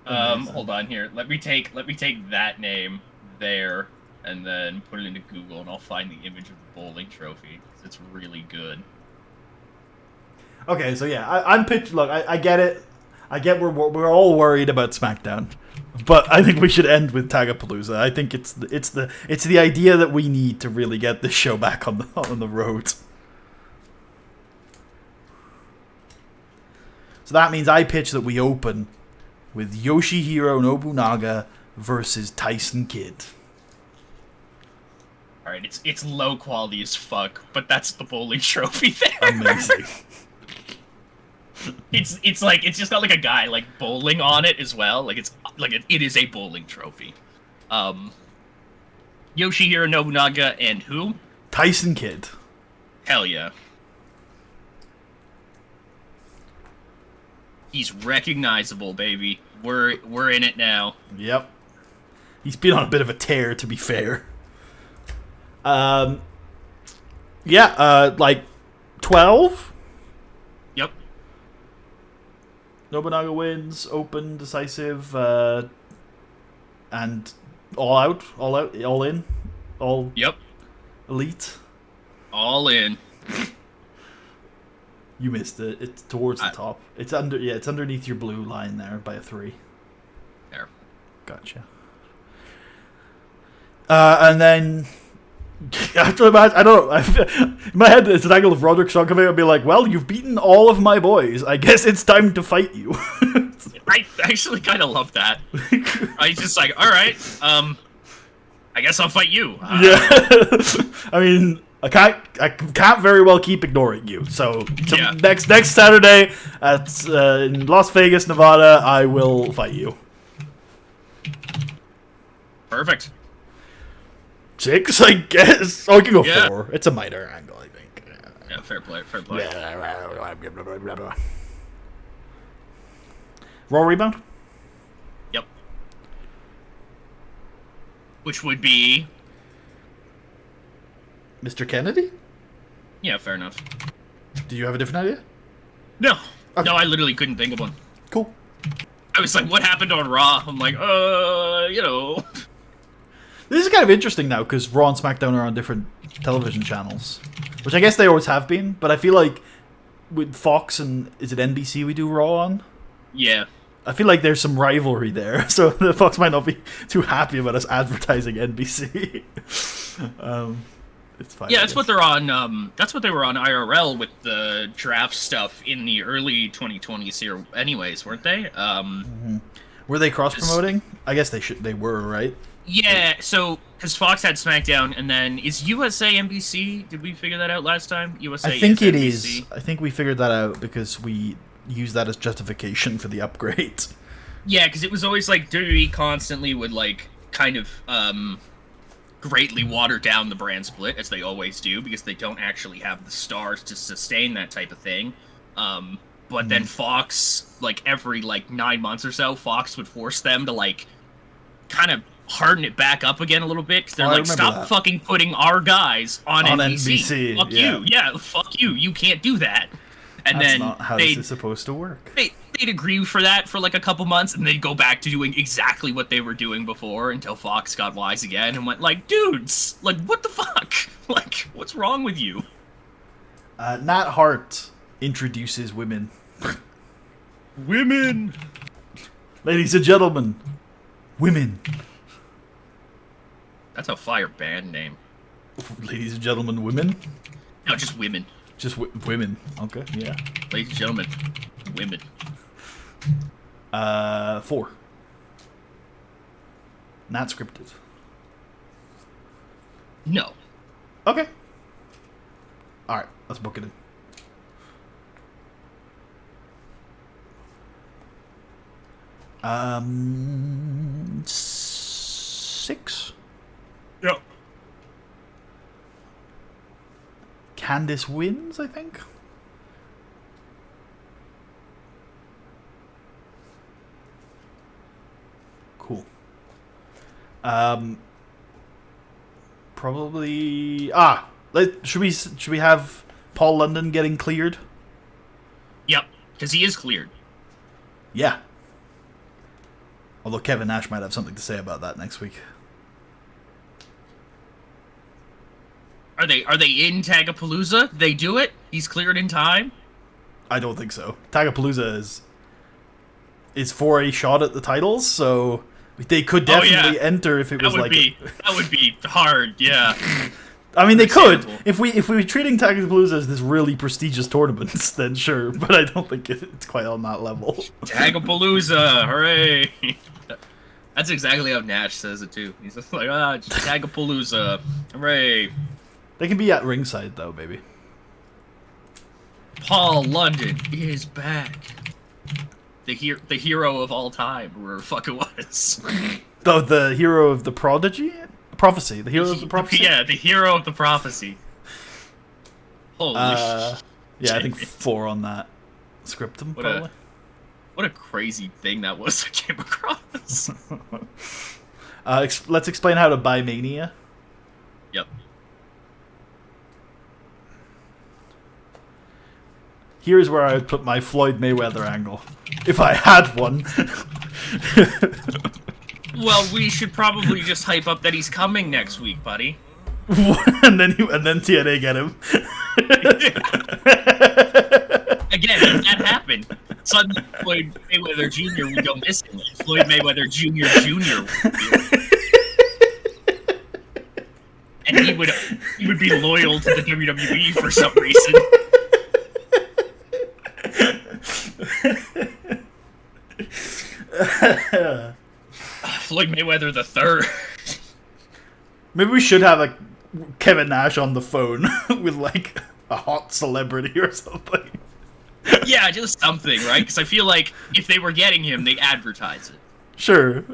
Hold on here. Let me take that name there, and then put it into Google, and I'll find the image of the bowling trophy, because it's really good. Okay, so yeah, I'm pitched. Look, I get it. I get we're all worried about SmackDown, but I think we should end with Tagapalooza. I think it's the idea that we need to really get this show back on the road. So that means I pitch that we open with Yoshihiro Nobunaga versus Tyson Kidd. All right, it's low quality as fuck, but that's the bowling trophy there. Amazing. It's just got like a guy like bowling on it as well. Like it is a bowling trophy. Yoshihiro Nobunaga and who? Tyson Kidd. Hell yeah. He's recognizable, baby. We're in it now. Yep. He's been on a bit of a tear, to be fair. Like 12. Yep. Nobunaga wins, open, decisive, and all in, Yep. Elite. All in. You missed it. It's towards the top. It's it's underneath your blue line there by a 3. There. Gotcha. And then after the match, I don't know. In my head, it's an angle of Roderick Strong coming out and be like, "Well, you've beaten all of my boys. I guess it's time to fight you." I actually kind of love that. I just like, all right, I guess I'll fight you. Yeah. I mean, I can't very well keep ignoring you. So yeah. next Saturday at in Las Vegas, Nevada, I will fight you. Perfect. 6, I guess. Oh, I can go 4. It's a minor angle, I think. Yeah, fair play. Raw rebound? Yep. Which would be... Mr. Kennedy? Yeah, fair enough. Do you have a different idea? No. Okay. No, I literally couldn't think of one. Cool. I was like, what happened on Raw? I'm like, you know... This is kind of interesting now because Raw and SmackDown are on different television channels, which I guess they always have been. But I feel like with Fox and is it NBC we do Raw on? Yeah. I feel like there's some rivalry there, so the Fox might not be too happy about us advertising NBC. It's fine. Yeah, that's what they're on. That's what they were on IRL with the draft stuff in the early 2020s here, anyways, weren't they? Were they cross promoting? I guess they should. They were, right? Yeah. So because Fox had SmackDown, and then is USA NBC? Did we figure that out last time? USA. I think it NBC. is. I think we figured that out because we use that as justification for the upgrade. Yeah, because it was always like WWE constantly would like kind of greatly water down the brand split, as they always do, because they don't actually have the stars to sustain that type of thing. But then Fox, like every like 9 months or so, Fox would force them to like kind of harden it back up again a little bit, because they're like, stop fucking putting our guys on NBC. Fuck you. Yeah, fuck you. You can't do that. And That's then not how this is supposed to work. They'd agree for that for like a couple months, and they'd go back to doing exactly what they were doing before until Fox got wise again and went like, dudes, like, what the fuck? Like, what's wrong with you? Nat Hart introduces women. Women! Ladies and gentlemen, women. That's a fire band name. Ladies and gentlemen, women? No, just women. Just women. Okay, yeah. Ladies and gentlemen, women. 4. Not scripted. No. Okay. Alright, let's book it in. 6? Yep. Candice wins, I think. Cool. Probably. Should we have Paul London getting cleared? Yep, because he is cleared. Yeah. Although Kevin Nash might have something to say about that next week. Are they in Tagapalooza? They do it? He's cleared in time? I don't think so. Tagapalooza is for a shot at the titles, so they could definitely enter if it was like that would be hard, yeah. I mean, they could if we were treating Tagapalooza as this really prestigious tournament, then sure. But I don't think it's quite on that level. Tagapalooza, hooray! That's exactly how Nash says it too. He's just like, Tagapalooza, hooray! They can be at ringside, though, maybe. Paul London is back. The hero of all time, or whatever the fuck it was. The hero of the prodigy? Prophecy. The hero of the prophecy? Yeah, the hero of the prophecy. Holy shit. Yeah, I think 4 on that. Scriptum, probably. What a crazy thing that was I came across. Let's explain how to buy Mania. Yep. Here's where I would put my Floyd Mayweather angle, if I had one. Well, we should probably just hype up that he's coming next week, buddy. and then TNA get him. Again, if that happened, suddenly Floyd Mayweather Jr. would go missing. Floyd Mayweather Jr. And he would be loyal to the WWE for some reason. Floyd Mayweather the Third. Maybe we should have a Kevin Nash on the phone with like a hot celebrity or something. Yeah, just something, right? Because I feel like if they were getting him, they'd advertise it. Sure.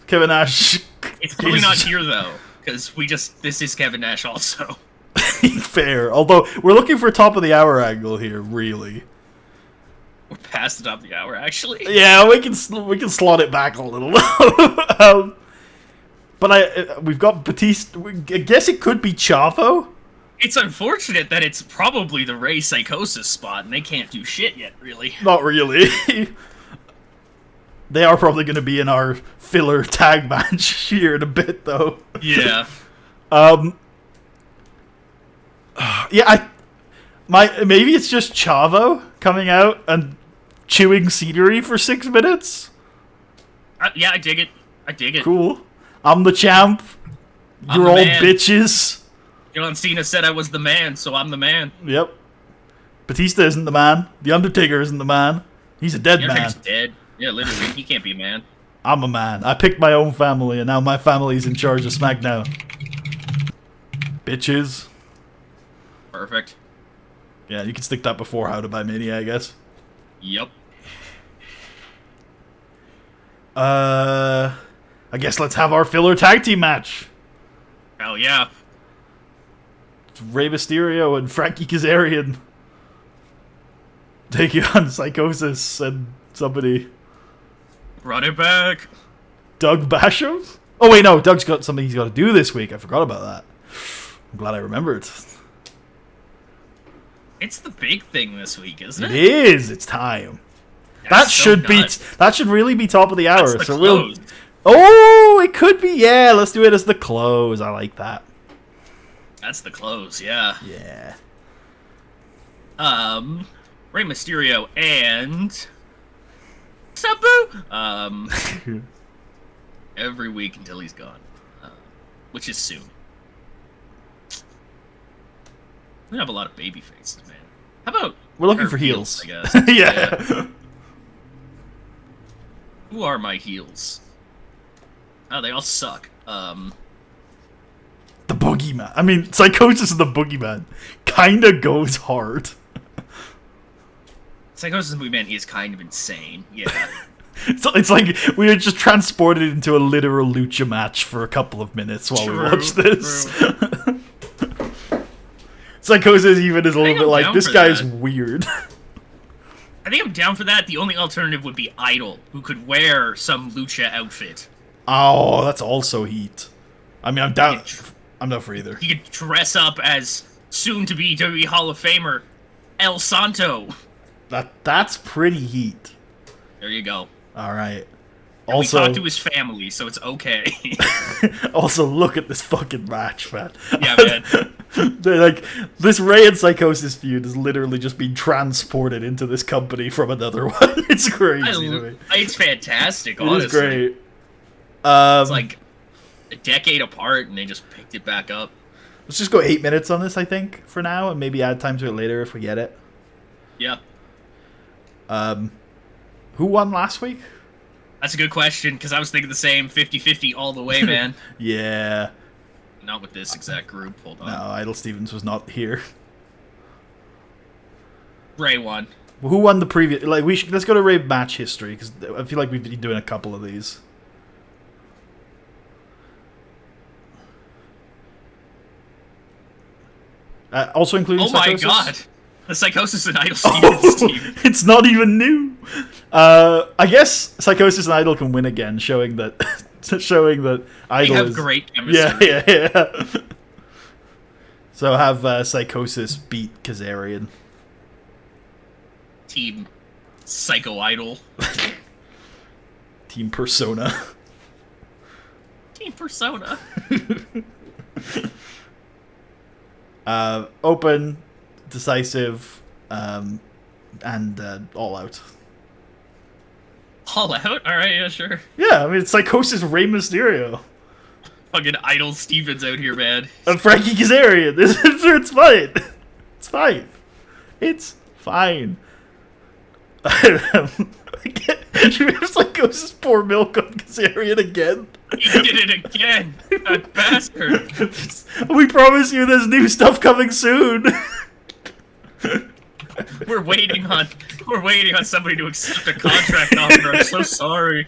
Kevin Nash. It's probably not here though, because this is Kevin Nash also. Fair. Although we're looking for top of the hour angle here, really. We're past the top of the hour, actually. Yeah, we can slot it back a little. But we've got Batista. I guess it could be Chavo. It's unfortunate that it's probably the Ray Psychosis spot, and they can't do shit yet, really. Not really. They are probably going to be in our filler tag match here in a bit, though. Yeah. Yeah, maybe it's just Chavo coming out and chewing scenery for 6 minutes. Yeah, I dig it. I dig it. Cool. I'm the champ. I'm You're the all man. bitches. John Cena said I was the man, so I'm the man. Yep. Batista isn't the man. The Undertaker isn't the man. He's a dead man. Undertaker's dead. Yeah, literally, he can't be a man. I'm a man. I picked my own family, and now my family's in charge of SmackDown. Bitches. Perfect. Yeah, you can stick that before How to Buy Mania, I guess. Yep. I guess let's have our filler tag team match. Hell yeah. It's Rey Mysterio and Frankie Kazarian taking on Psychosis and somebody. Run it back. Doug Basham? Oh wait, no, Doug's got something he's got to do this week. I forgot about that. I'm glad I remembered. It's the big thing this week, isn't it? It is. It's time. That's so nuts. That should really be top of the hour. That's the So close. Oh, it could be. Yeah, let's do it as the close. I like that. That's the close, yeah. Yeah. Rey Mysterio and Sabu. Every week until he's gone, which is soon. We have a lot of baby faces, man. How about We're looking her for heels. I guess. Yeah. Who are my heels? Oh, they all suck. The Boogeyman. I mean, Psychosis and the Boogeyman kinda goes hard. Psychosis Movement is kind of insane. Yeah. It's like we were just transported into a literal lucha match for a couple of minutes while we watched this. Psychosis even is a little bit like, this guy's weird. I think I'm down for that. The only alternative would be Idol, who could wear some lucha outfit. Oh, that's also heat. I mean, I'm down. I'm down for either. He could dress up as soon-to-be WWE Hall of Famer El Santo. That's pretty heat. There you go. All right. And Also, we talked to his family, so it's okay. also, look at this fucking match, man. Yeah, man. They're like, this Rey and Psychosis feud has literally just been transported into this company from another one. It's crazy to me. It's fantastic, It honestly. is great. It's like a decade apart, and they just picked it back up. Let's just go 8 minutes on this, I think, for now, and maybe add time to it later if we get it. Yeah. Who won last week? That's a good question, because I was thinking the same 50-50 all the way, man. Yeah. Not with this exact group. Hold on. No, Idol Stevens was not here. Ray won. Who won the previous? Like, let's go to Ray match history because I feel like we've been doing a couple of these. Also including. Oh my Psychosis? god! The Psychosis and Idol Stevens team. It's not even new. I guess Psychosis and Idol can win again, showing that Idol They have is great chemistry. yeah. So have Psychosis beat Kazarian. Team Psycho Idol. Team Persona. Team Persona. Open, decisive, and all out. All out? Alright, yeah, sure. Yeah, I mean, it's Psychosis Rey Mysterio. Fucking Idol Stevens out here, man. And Frankie Kazarian. It's fine. It's fine. It's fine. Should we have Psychosis pour milk on Kazarian again? He did it again! That bastard! We promise you there's new stuff coming soon. We're waiting on somebody to accept a contract offer. I'm so sorry.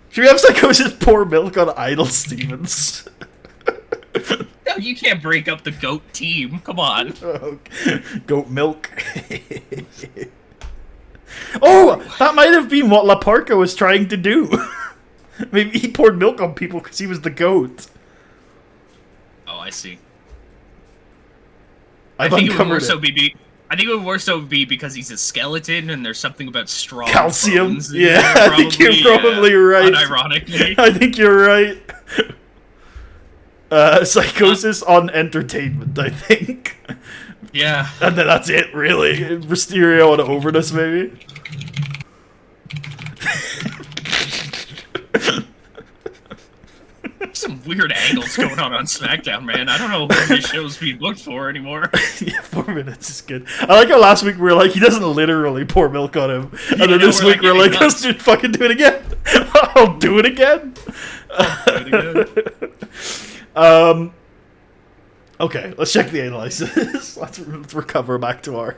Should we have Psychosis pour milk on Idol Stevens? No, you can't break up the GOAT team. Come on. Goat milk. Oh, that might have been what La Parca was trying to do. Maybe he poured milk on people because he was the goat. Oh, I see. I've I think it would more uncovered so be. I think it would more so be because he's a skeleton, and there's something about strong Calcium. bones in Yeah, there, I think you're probably right. Unironically. I think you're right. Psychosis on entertainment, I think. Yeah. And then that's it, really. Mysterio on overdose, maybe. Some weird angles going on SmackDown, man. I don't know what this show's being booked for anymore. Yeah, 4 minutes is good. I like how last week we were like, he doesn't literally pour milk on him. And then this week we're like, let's just fucking do it again. I'll do it again. Okay, let's check the analysis. let's recover back to our...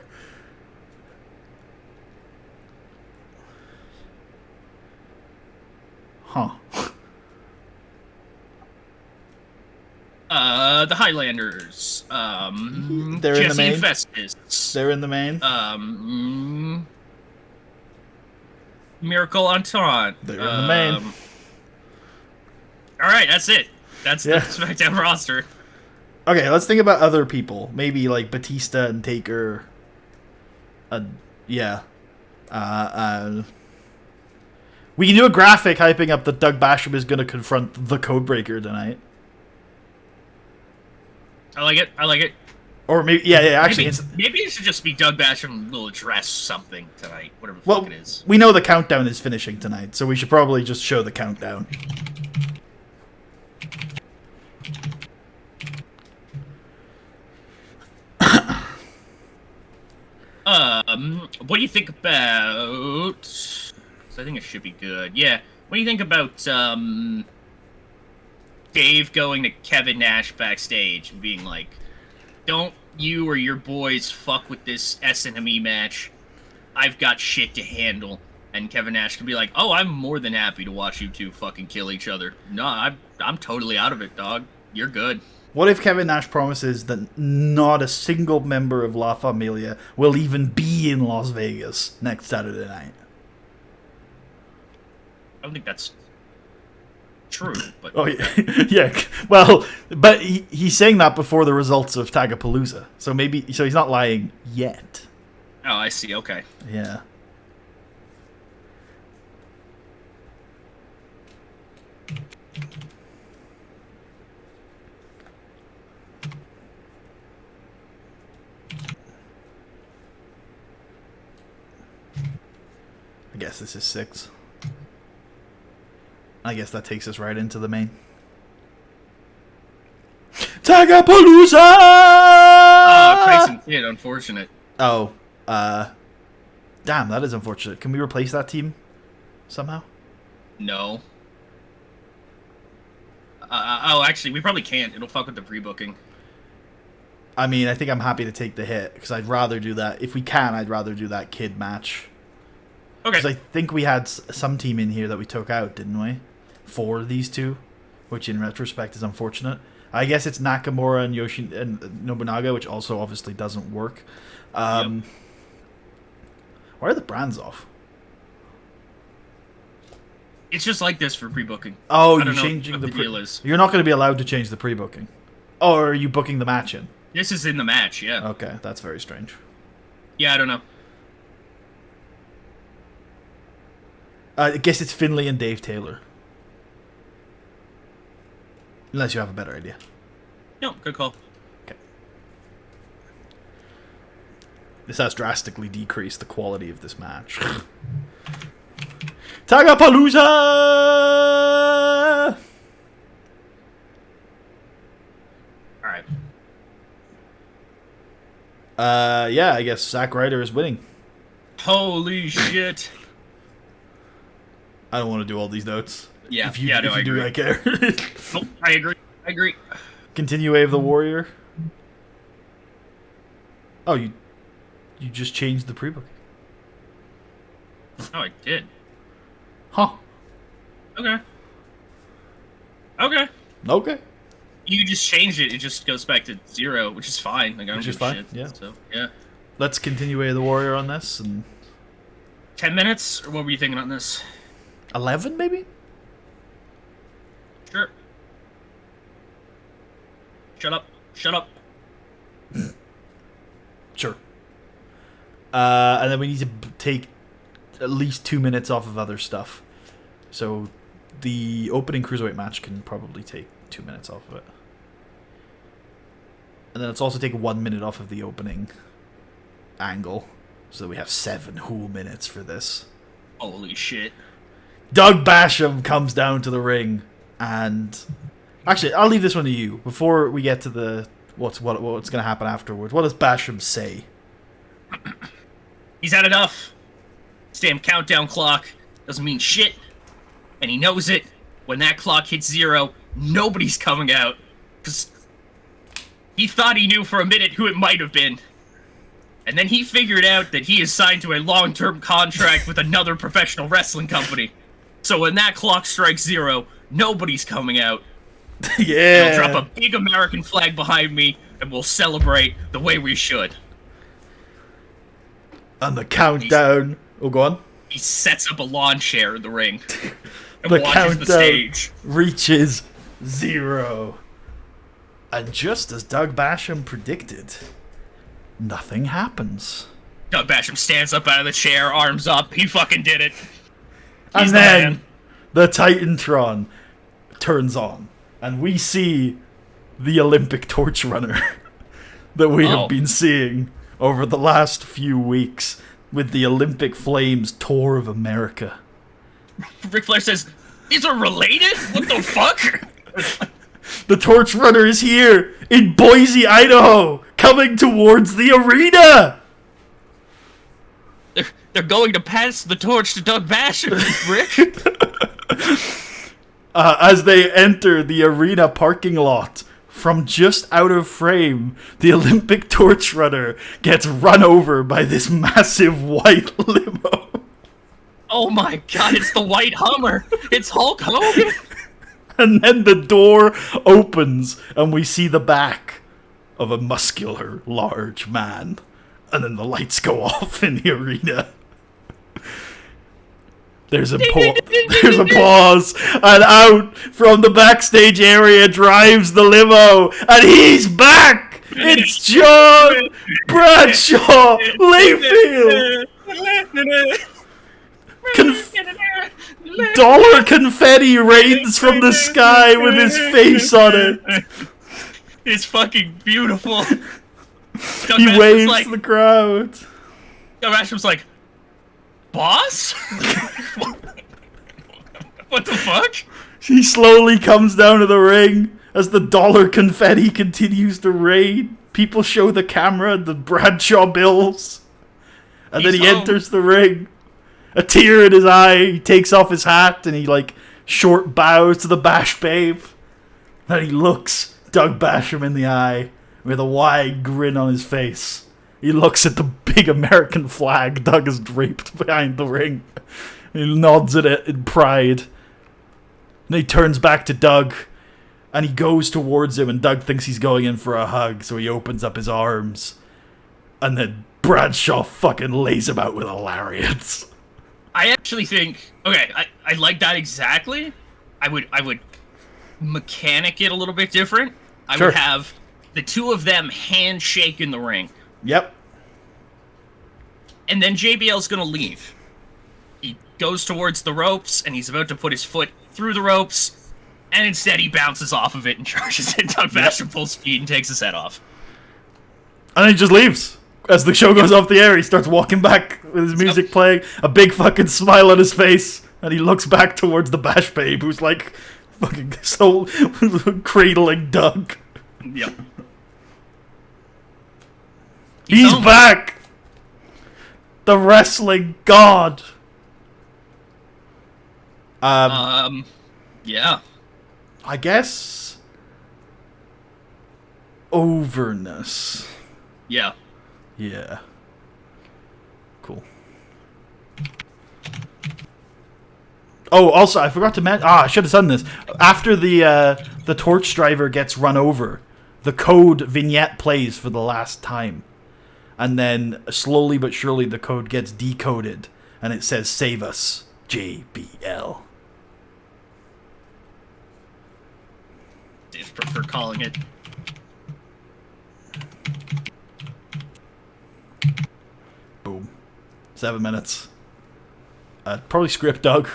Huh. The Highlanders. They're in the Jesse main? and Festus. They're in the main? Miracle Entente. They're in the main. Alright, that's it. That's the SmackDown roster. Okay, let's think about other people. Maybe like Batista and Taker. Yeah. We can do a graphic hyping up that Doug Basham is going to confront the Codebreaker tonight. I like it. I like it. Or maybe, actually... Maybe it should just be Doug Basham will address something tonight, whatever the fuck it is. We know the countdown is finishing tonight, so we should probably just show the countdown. What do you think about... I think it should be good. Yeah, what do you think about, Dave going to Kevin Nash backstage and being like, don't you or your boys fuck with this SNME match. I've got shit to handle. And Kevin Nash can be like, oh, I'm more than happy to watch you two fucking kill each other. No, I'm totally out of it, dog. You're good. What if Kevin Nash promises that not a single member of La Familia will even be in Las Vegas next Saturday night? I don't think that's true, but... Oh, yeah. Yeah. Well, but he's saying that before the results of Tagapalooza. So maybe... So he's not lying yet. Oh, I see. Okay. Yeah. I guess this is 6. I guess that takes us right into the main. Tagapalooza! Tyson Kidd, unfortunate. Oh, damn, that is unfortunate. Can we replace that team somehow? No. Oh, actually, we probably can't. It'll fuck with the pre-booking. I mean, I think I'm happy to take the hit, because I'd rather do that. If we can, I'd rather do that Kid match. Okay. Because I think we had some team in here that we took out, didn't we? For these two, which in retrospect is unfortunate. I guess it's Nakamura and Yoshi and Nobunaga, which also obviously doesn't work. Yep. Why are the brands off? It's just like this for pre-booking. Oh, you're changing the deal is. You're not going to be allowed to change the pre-booking. Oh, or are you booking the match in? This is in the match, yeah. Okay, that's very strange. Yeah, I don't know. I guess it's Finlay and Dave Taylor. Unless you have a better idea. No, good call. Okay. This has drastically decreased the quality of this match. Tagapalooza! Alright. Yeah, I guess Zack Ryder is winning. Holy shit. I don't want to do all these notes. Yeah, if you, yeah, no, if you do, I care. Nope, I agree. I agree. Continue Way of the Warrior. Oh, you just changed the pre-booking. Oh, I did. Huh. Okay. Okay. Okay. You just changed it. It just goes back to 0, which is fine. Like, I don't Which give is fine, shit. yeah. So, yeah. Let's continue Way of the Warrior on this. And 10 minutes? Or what were you thinking on this? 11, maybe? Sure. Shut up. Shut up. Sure. And then we need to take at least 2 minutes off of other stuff. So the opening cruiserweight match can probably take 2 minutes off of it. And then let's also take 1 minute off of the opening angle. So we have 7 whole minutes for this. Holy shit. Doug Basham comes down to the ring, and actually, I'll leave this one to you before we get to the what's going to happen afterwards. What does Basham say? He's had enough. This damn countdown clock doesn't mean shit, and he knows it. When that clock hits 0, nobody's coming out, because he thought he knew for a minute who it might have been. And then he figured out that he is signed to a long-term contract with another professional wrestling company. So when that clock strikes 0, nobody's coming out. Yeah. And I'll drop a big American flag behind me, and we'll celebrate the way we should. And the countdown... Oh, go on. He sets up a lawn chair in the ring. And The watches countdown the stage. reaches 0. And just as Doug Basham predicted, nothing happens. Doug Basham stands up out of the chair, arms up. He fucking did it. And He's then the Titantron turns on, and we see the Olympic torch runner that we have been seeing over the last few weeks with the Olympic Flames Tour of America. Ric Flair says, "These are related? What the fuck?" The torch runner is here in Boise, Idaho, coming towards the arena. They're going to pass the torch to Doug Basham, Rick. As they enter the arena parking lot, from just out of frame, the Olympic torch runner gets run over by this massive white limo. Oh my god, it's the white Hummer. It's Hulk Hogan. And then the door opens, and we see the back of a muscular, large man. And then the lights go off in the arena. There's a pause, and out from the backstage area drives the limo, and he's back! It's John Bradshaw Layfield! Dollar confetti rains from the sky with his face on it. It's fucking beautiful. He waves to the crowd. Doug Basham's like, "Boss? What the fuck?" He slowly comes down to the ring as the dollar confetti continues to rain. People show the camera the Bradshaw bills. And then he enters the ring. A tear in his eye. He takes off his hat and he short bows to the Bash Babe. Then he looks Doug Basham in the eye with a wide grin on his face. He looks at the big American flag Doug has draped behind the ring. He nods at it in pride. And he turns back to Doug, and he goes towards him, and Doug thinks he's going in for a hug, so he opens up his arms. And then Bradshaw fucking lays him out with a lariat. I actually think, okay, I like that exactly. I would mechanic it a little bit different. I would have the two of them handshake in the ring. Yep. And then JBL's gonna leave. He goes towards the ropes, and he's about to put his foot through the ropes, and instead he bounces off of it and charges it. Doug Basham full speed and takes his head off. And then he just leaves. As the show goes off the air, he starts walking back with his music playing, a big fucking smile on his face, and he looks back towards the Bash Babe, who's fucking so cradling Doug. Yep. He's back! The wrestling god! Yeah. I guess... overness. Yeah. Yeah. Cool. Oh, also, I forgot to mention... I should have done this. After the torch driver gets run over, the code vignette plays for the last time. And then, slowly but surely, the code gets decoded, and it says, "Save us, JBL." I just prefer calling it. Boom. 7 minutes. Probably script Doug.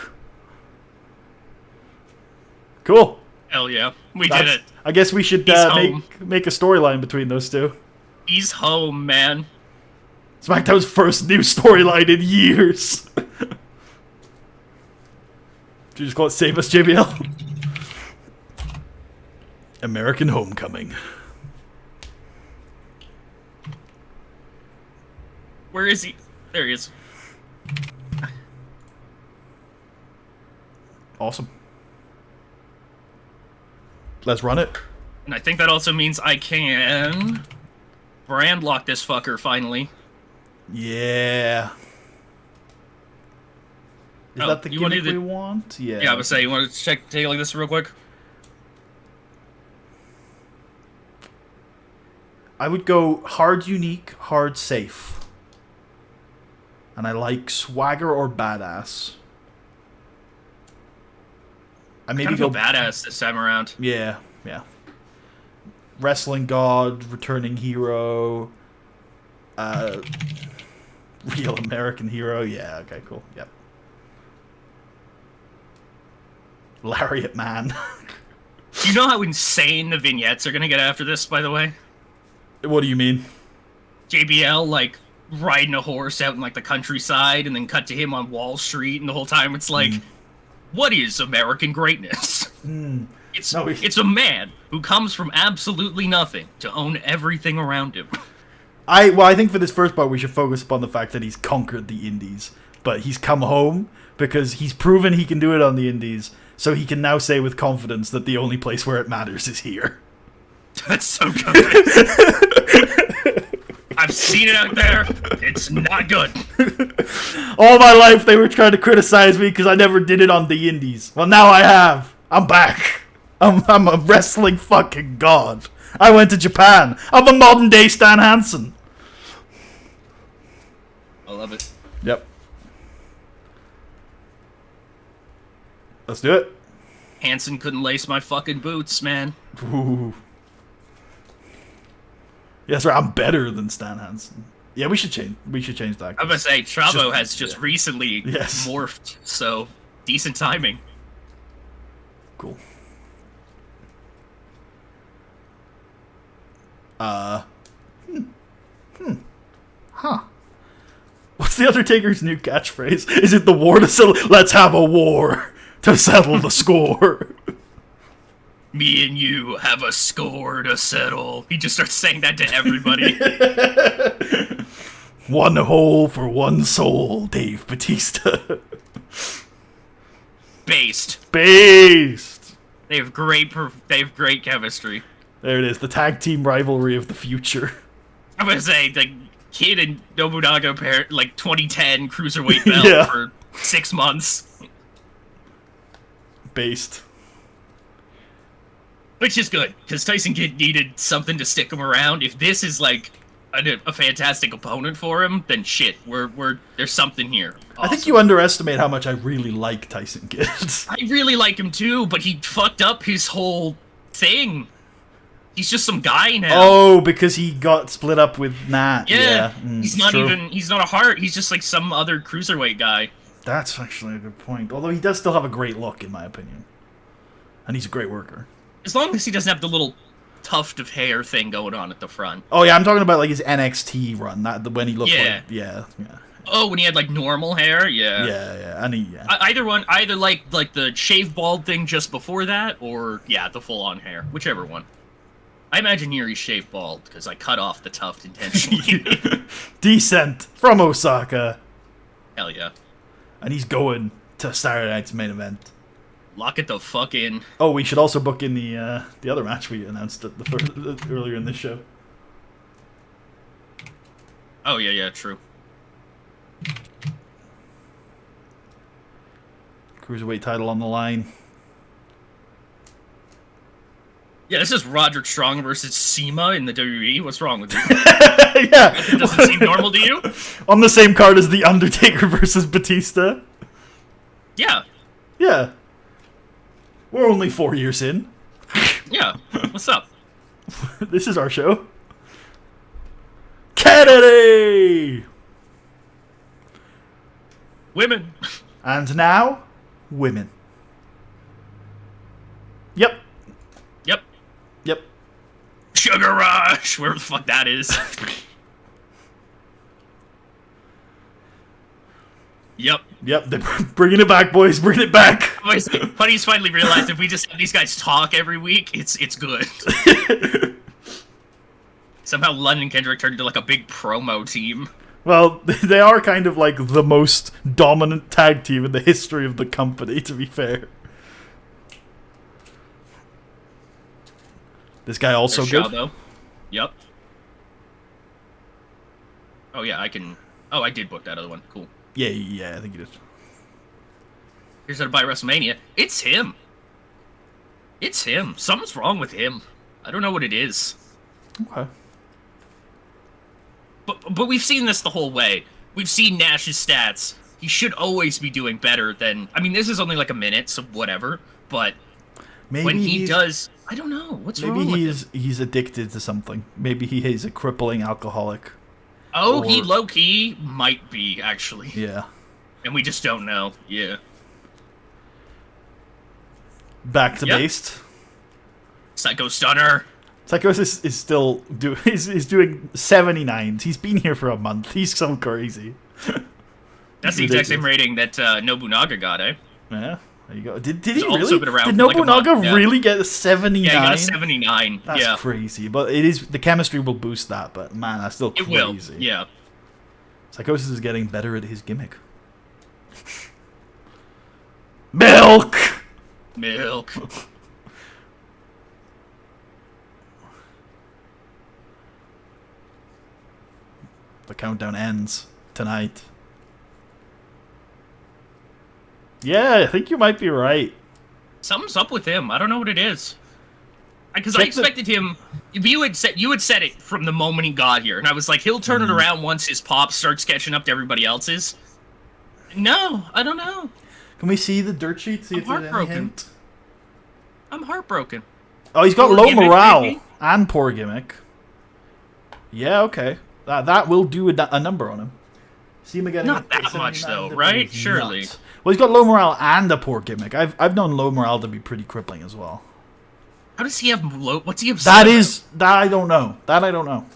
Cool. Hell yeah, we did it. I guess we should make a storyline between those two. He's home, man. SmackDown's first new storyline in years. Did you just call it Save Us, JBL? American Homecoming. Where is he? There he is. Awesome. Let's run it. And I think that also means I can brand lock this fucker finally. Yeah. Is that the gimmick we want? Yeah. Yeah, I would say, you want to take a look at this real quick? I would go hard unique, hard safe. And I like swagger or badass. I maybe go badass this time around. Yeah, yeah. Wrestling god, returning hero, real American hero. Yeah, okay, cool. Yep. Lariat man. You know how insane the vignettes are gonna get after this, by the way? What do you mean? JBL, like, riding a horse out in, like, the countryside, and then cut to him on Wall Street, and the whole time it's like, what is American greatness? It's a man who comes from absolutely nothing to own everything around him. I think for this first part we should focus upon the fact that he's conquered the indies, but he's come home because he's proven he can do it on the indies, so he can now say with confidence that the only place where it matters is here. That's so good. I've seen it out there. It's not good. All my life they were trying to criticize me because I never did it on the indies. Well, now I have. I'm back. I'm a wrestling fucking god. I went to Japan. I'm a modern day Stan Hansen. I love it. Yep. Let's do it. Hansen couldn't lace my fucking boots, man. Ooh. Yes, right. I'm better than Stan Hansen. Yeah, we should change. We should change that. I was gonna say Chavo has just recently morphed, so decent timing. Cool. Huh. What's the Undertaker's new catchphrase? Is it the war to settle? Let's have a war to settle the score. Me and you have a score to settle. He just starts saying that to everybody. One hole for one soul, Dave Bautista. Based. They have great chemistry. There it is, the tag team rivalry of the future. I'm gonna say the Kid and Nobunaga pair, like 2010 cruiserweight belt for 6 months. Based. Which is good, because Tyson Kidd needed something to stick him around. If this is like a fantastic opponent for him, then shit, there's something here. Awesome. I think you underestimate how much I really like Tyson Kidd. I really like him too, but he fucked up his whole thing. He's just some guy now. Oh, because he got split up with Nat. Yeah. He's not a heart. He's just like some other cruiserweight guy. That's actually a good point. Although he does still have a great look, in my opinion. And he's a great worker. As long as he doesn't have the little tuft of hair thing going on at the front. Oh yeah, I'm talking about like his NXT run, when he looked like Oh, when he had like normal hair, Either like the shave bald thing just before that, or the full on hair, whichever one. I imagine here he's shaved bald because I cut off the tuft intentionally. Descent from Osaka. Hell yeah. And he's going to Saturday night's main event. Lock it the fuck in. Oh, we should also book in the other match we announced earlier in this show. Oh yeah, true. Cruiserweight title on the line. Yeah, this is Roderick Strong versus CIMA in the WWE. What's wrong with you? Yeah. It doesn't seem normal to you? On the same card as The Undertaker versus Batista? Yeah. Yeah. We're only 4 years in. Yeah. What's up? This is our show. Kennedy! Women. And now, women. Yep. Yep. Yep. Sugar Rush. Wherever the fuck that is. Yep. Yep. They're bringing it back, boys. Bringing it back. Funny's finally realized if we just have these guys talk every week, it's good. Somehow London and Kendrick turned into like a big promo team. Well, they are kind of like the most dominant tag team in the history of the company, to be fair. This guy also There's good. Shabo. Yep. Oh yeah, I can. Oh, I did book that other one. Cool. Yeah, I think you did. Here's how to buy WrestleMania. It's him. It's him. Something's wrong with him. I don't know what it is. Okay. But we've seen this the whole way. We've seen Nash's stats. He should always be doing better than... I mean, this is only like a minute, so whatever. But Maybe when he does... I don't know. What's wrong with him? He's addicted to something. Maybe he is a crippling alcoholic. Oh, he low-key might be, actually. Yeah. And we just don't know. Yeah. Back to base. Psycho Stunner. Psychosis is still he's doing 79s. He's been here for a month. He's so crazy. That's the exact same rating that Nobunaga got, eh? Yeah, there you go. Did he He's also really? been around Did for like a Nobunaga month, yeah. really get a 79? Yeah, he got a 79. That's yeah. crazy. But it is the chemistry will boost that. But man, that's still crazy. It will. Yeah. Psychosis is getting better at his gimmick. Milk. Milk. The countdown ends tonight. Yeah, I think you might be right. Something's up with him. I don't know what it is. Because I expected him. You had said it from the moment he got here, and I was like, he'll turn it around once his pop starts catching up to everybody else's. No, I don't know. Can we see the dirt sheet? See if there's any hint? I'm heartbroken. Oh, he's got Poor low gimmick, morale maybe? and poor gimmick. Yeah, okay. That will do a number on him. See him again. Not that much, though, right? Surely. Nuts. Well, he's got low morale and a poor gimmick. I've known low morale to be pretty crippling as well. How does he have low? What's he That I don't know. That I don't know.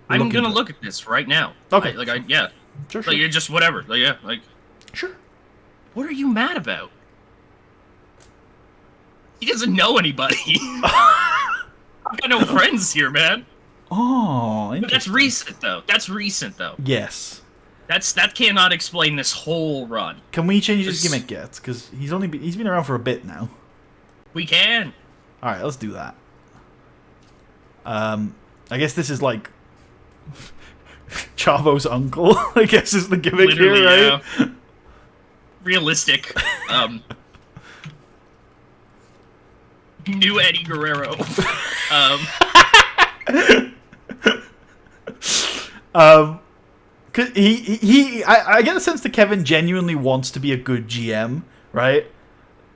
I'm gonna look at this right now. Okay. Yeah. Sure. Like, you're just whatever. Like, yeah. Like. Sure. What are you mad about? He doesn't know anybody. I've got no friends here, man. Oh, But that's recent, though. That's recent, though. Yes. That cannot explain this whole run. Can we change his gimmick yet? Because he's been around for a bit now. We can. All right, let's do that. I guess this is like Chavo's uncle. I guess is the gimmick Literally, here, right? yeah. Realistic. New Eddie Guerrero. Cause I get the sense that Kevin genuinely wants to be a good GM, right?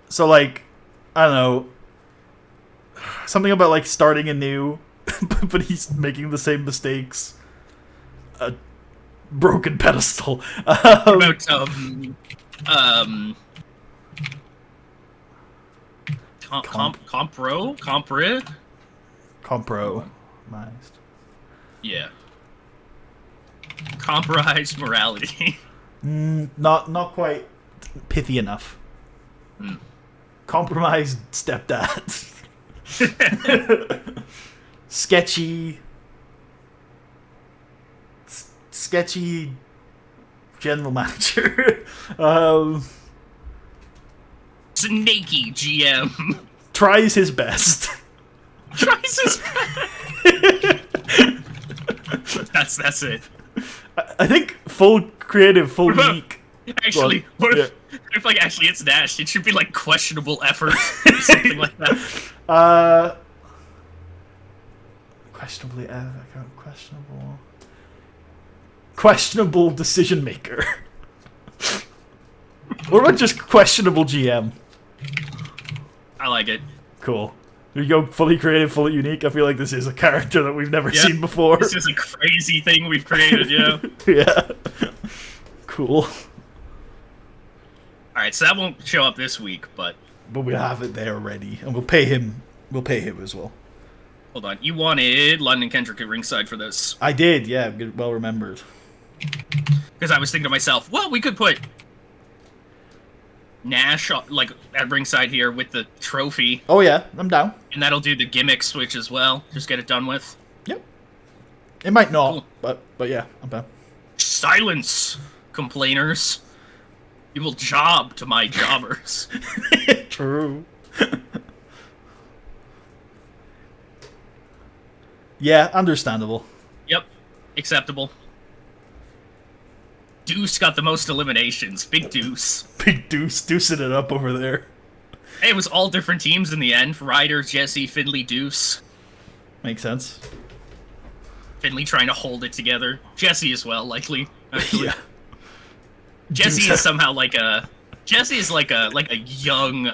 So like, I don't know, something about like starting anew, but he's making the same mistakes. A broken pedestal. About Compro. Yeah. Compromised morality. Not quite pithy enough. Compromised stepdad. Sketchy general manager. Snaky GM. Tries his best. Tries his best. That's it. I think full creative, full unique. Actually, what if like actually it's Nash? It should be like questionable effort or something like that. Questionable decision maker. What about just questionable GM? I like it. Cool. You go fully creative, fully unique. I feel like this is a character that we've never seen before. This is a crazy thing we've created, yeah. Yeah. Cool. All right, so that won't show up this week, but we have it there ready, and we'll pay him. We'll pay him as well. hold on. You wanted London Kendrick at ringside for this. I did, yeah. Good, well remembered. Because I was thinking to myself, well, we could put Nash like at ringside here with the trophy. Oh yeah, I'm down. And that'll do the gimmick switch as well. Just get it done with. Yep. It might not, Cool. but yeah, I'm down. Silence, complainers. You will job to my jobbers. True. Yeah, understandable. Yep, acceptable. Deuce got the most eliminations. Big Deuce. Big Deuce, deucing it up over there. Hey, it was all different teams in the end. Ryder, Jesse, Finley, Deuce. Makes sense. Finley trying to hold it together. Jesse as well, likely. Actually. Yeah. Jesse Deuce is somehow like a... Jesse is like a young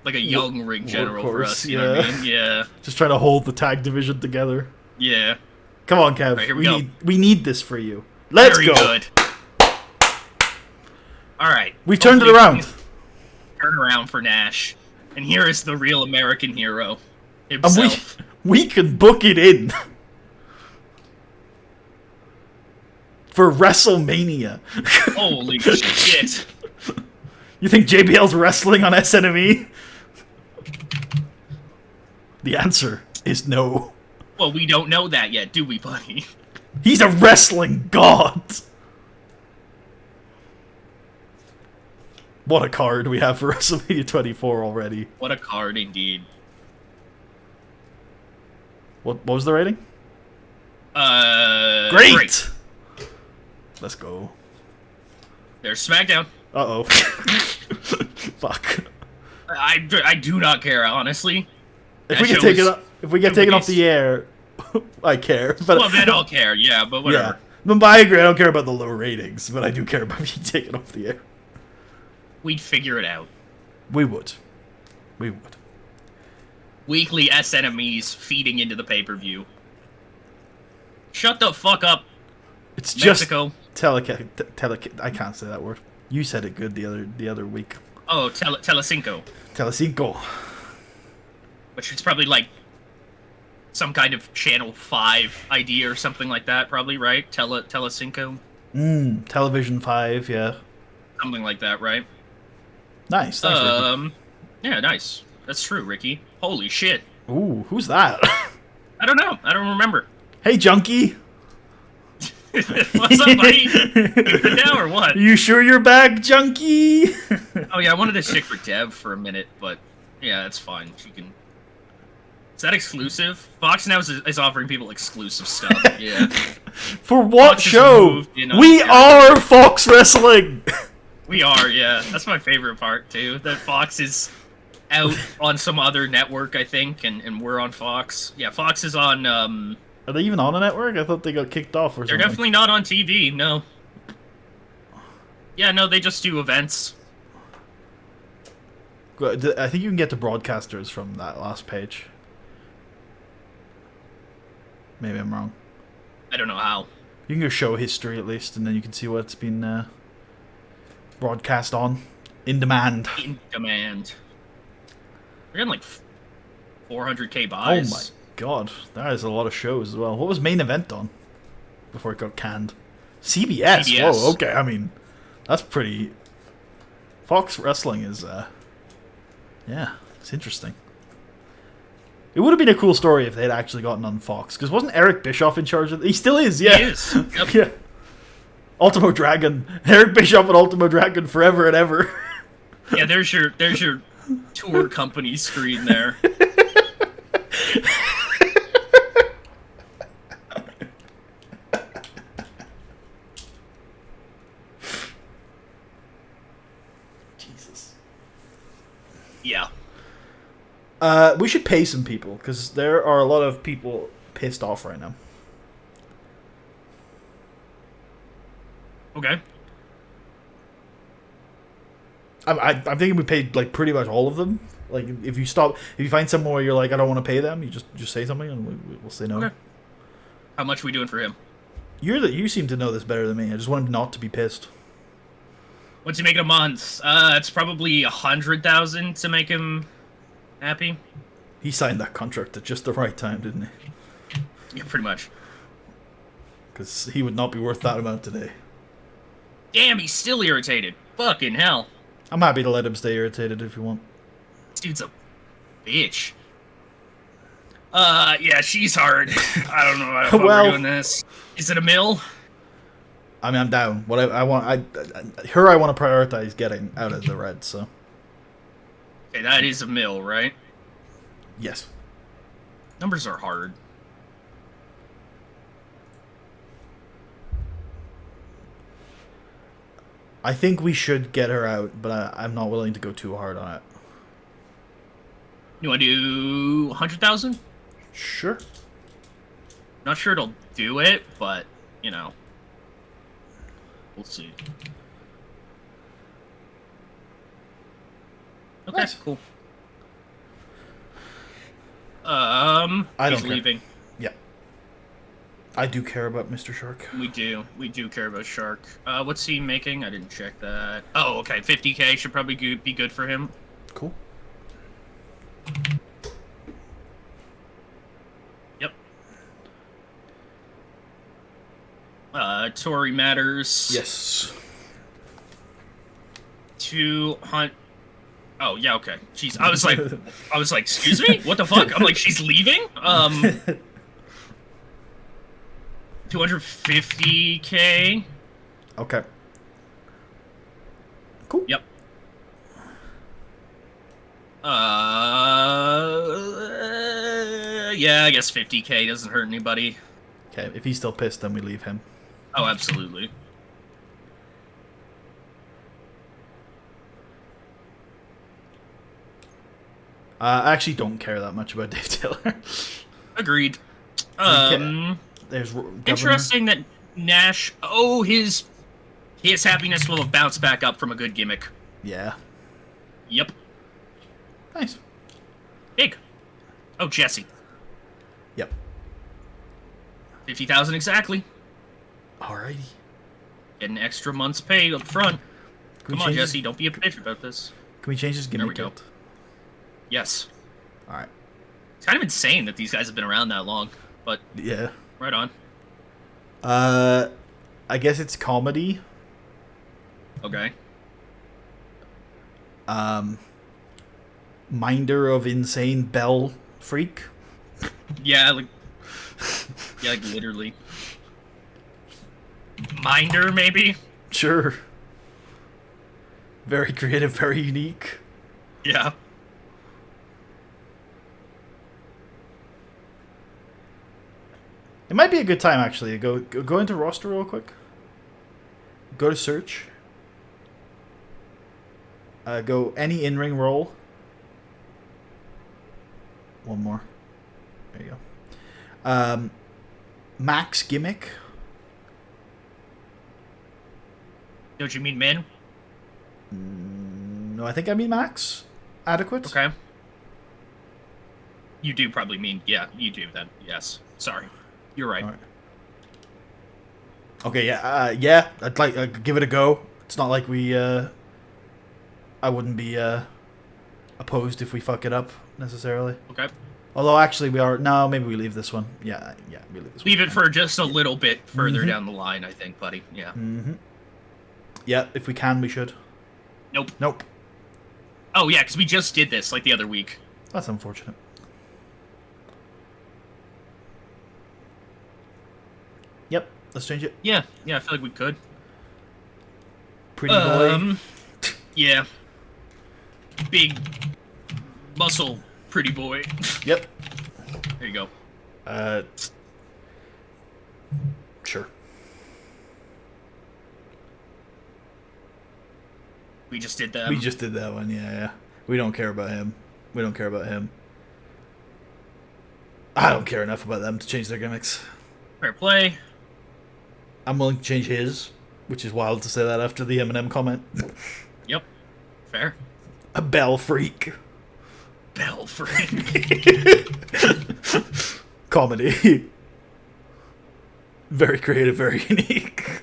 young ring general for Workhorse, us. You know what I mean? Yeah. Just trying to hold the tag division together. Yeah. Come on, Kev. Right, here we go. we need this for you. Let's Very go. good. All right. We've turned it Hopefully around. Turn around for Nash. And here is the real American hero And himself. we can book it in. For WrestleMania. Holy shit. You think JBL's wrestling on SNME? The answer is no. Well, we don't know that yet, do we, buddy? He's a wrestling god. What a card we have for WrestleMania 24 already. What a card, indeed. What was the rating? Great. Let's go. There's SmackDown. Uh-oh. Fuck. I do not care, honestly. If That we get show taken is off, if we get taken off the air, I care. But Well, then I'll care, yeah, but whatever. yeah. But I agree. I don't care about the low ratings, but I do care about being taken off the air. We'd figure it out. We would. We would. Weekly SNMEs feeding into the pay-per-view. Shut the fuck up, It's Mexico. just I can't say that word. You said it good the other week. Oh, Telecinco. Telecinco. Which is probably like some kind of Channel 5 idea or something like that, probably, right? Telecinco? Television 5, yeah. Something like that, right? Nice. Thanks, Ricky. Yeah, nice. That's true, Ricky. Holy shit. Ooh, who's that? I don't know. I don't remember. Hey, Junkie. What's up, buddy? Good now or what? You sure you're back, Junkie? Oh, yeah, I wanted to stick for Dev for a minute, but yeah, that's fine. She can... Is that exclusive? Fox now is offering people exclusive stuff. Yeah. For what Fox has show? moved in on We Derek. are Fox Wrestling. We are, yeah. That's my favorite part, too. That Fox is out on some other network, I think, and we're on Fox. Yeah, Fox is on, Are they even on a network? I thought they got kicked off or They're something. definitely not on TV, no. Yeah, no, they just do events. I think you can get to broadcasters from that last page. Maybe I'm wrong. I don't know how. You can go show history at least, and then you can see what's been broadcast on. In demand. In demand. We're getting like 400k buys. Oh my god. That is a lot of shows as well. What was main event on? Before it got canned. CBS. CBS. Whoa, okay. I mean, that's pretty... Fox Wrestling is, yeah, it's interesting. It would have been a cool story if they had actually gotten on Fox. Because wasn't Eric Bischoff in charge of it? He still is, yeah. He is. Yep. Yeah. Ultimo Dragon. Eric Bischoff and Ultimo Dragon forever and ever. Yeah, there's your tour company screen there. Jesus. Yeah. We should pay some people, because there are a lot of people pissed off right now. Okay. I'm thinking we paid like pretty much all of them. Like if you find someone where you're like, I don't want to pay them, you just say something and we'll say no. Okay. How much are we doing for him? You seem to know this better than me. I just want him not to be pissed. What's he make a month? It's probably 100,000 to make him happy. He signed that contract at just the right time, didn't he? Yeah, pretty much. Because he would not be worth that amount today. Damn, he's still irritated. Fucking hell. I'm happy to let him stay irritated if you want. This dude's a bitch. Yeah, she's hard. I don't know how Well, we're doing this. Is it a mill? I mean, I'm down. What I want, her, I want to prioritize getting out of the red. So, Okay, that is a mill, right? yes. Numbers are hard. I think we should get her out, but I'm not willing to go too hard on it. You want to do 100,000? Sure. Not sure it'll do it, but, you know. We'll see. Okay, Nice. cool. I don't he's care. leaving. Yeah. I do care about Mr. Shark. We do. We do care about Shark. What's he making? I didn't check that. Oh, okay. 50K should probably be good for him. Cool. Yep. Tory matters. Yes. 200. Oh yeah, okay. Jeez, I was like, excuse me, what the fuck? I'm like, she's leaving. 250K. Okay. Cool. Yep. Yeah, I guess 50K doesn't hurt anybody. Okay, if he's still pissed, then we leave him. Oh, absolutely. I actually don't care that much about Dave Taylor. Agreed. There's Governor. Interesting that Nash. Oh, his happiness will have bounced back up from a good gimmick. Yeah. Yep. Nice. Big. Oh, Jesse. Yep. 50,000 exactly. Alrighty. Get an extra month's pay up front. Can we Come on, change Jesse. his- Don't be a bitch about this. Can we change his There we gimmick go. yet? Yes. Alright. It's kind of insane that these guys have been around that long, but Yeah. right on. I guess it's comedy. Okay. Minder of insane bell freak. Yeah, like literally. Minder, maybe? Sure. Very creative, very unique. Yeah. It might be a good time actually. Go into roster real quick. Go to search. Go any in-ring role. One more. There you go. Max gimmick. Don't you mean men? No, I think I mean max. Adequate. Okay. You do probably mean, yeah, you do then. Yes. Sorry. You're right. All right. Okay, yeah, yeah. I'd give it a go. It's not like we. I wouldn't be opposed if we fuck it up necessarily. Okay. Although actually we are. No, maybe we leave this one. Yeah, we leave this one. Leave it for just a little bit further down the line, I think, buddy. Yeah. Yeah, if we can, we should. Nope. Nope. Oh, yeah, because we just did this, like, the other week. That's unfortunate. Yep, let's change it. Yeah, I feel like we could. Pretty boy. Yeah. Big muscle pretty boy. Yep. There you go. Sure. We just did that. We just did that one, yeah. We don't care about him. We don't care about him. I don't care enough about them to change their gimmicks. Fair play. I'm willing to change his, which is wild to say that after the Eminem comment. Yep. Fair. A bell freak. Bell freak. Comedy. Very creative, very unique.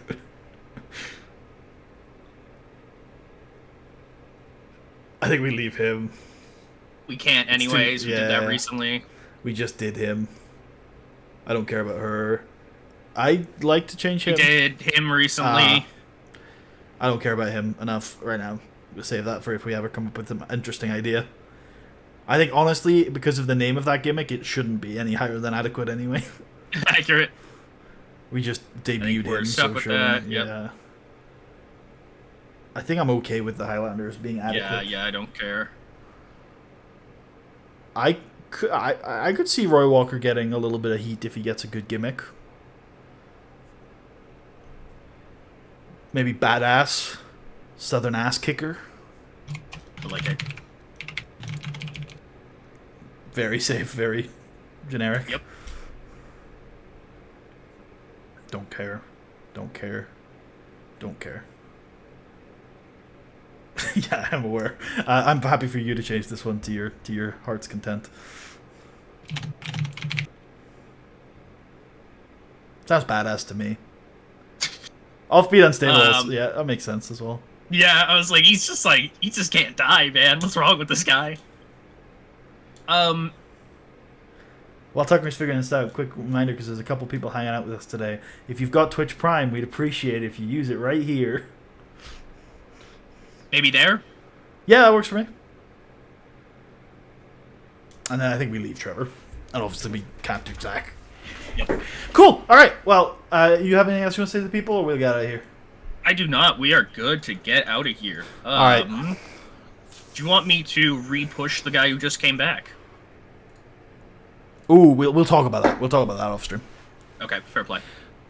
I think we leave him. We can't anyways. We did that recently. We just did him. I don't care about her. I'd like to change him. We did him recently. I don't care about him enough right now. We'll save that for if we ever come up with an interesting idea. I think, honestly, because of the name of that gimmick, it shouldn't be any higher than adequate anyway. Accurate. We just debuted him. We're stuck with that. Yep. Yeah. I think I'm okay with the Highlanders being adequate. Yeah, I don't care. I could see Roy Walker getting a little bit of heat if he gets a good gimmick. Maybe badass, southern ass kicker. I like it. Very safe, very generic. Yep. Don't care. Don't care. Don't care. Yeah, I'm aware. I'm happy for you to change this one to your heart's content. Sounds badass to me. Offbeat unstable. Yeah, that makes sense as well. Yeah, I was like, he just can't die, man. What's wrong with this guy? While Tucker's figuring this out, quick reminder, because there's a couple people hanging out with us today. If you've got Twitch Prime, we'd appreciate it if you use it right here. Maybe there? Yeah, that works for me. And then I think we leave Trevor. And obviously we can't do Zach. Yep. Cool. All right. Well, you have anything else you want to say to the people, or we'll get out of here? I do not. We are good to get out of here. All right. Do you want me to re-push the guy who just came back? Ooh, we'll talk about that. We'll talk about that off stream. Okay, fair play.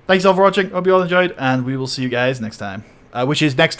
Thanks all for watching. Hope you all enjoyed, and we will see you guys next time, which is next Friday.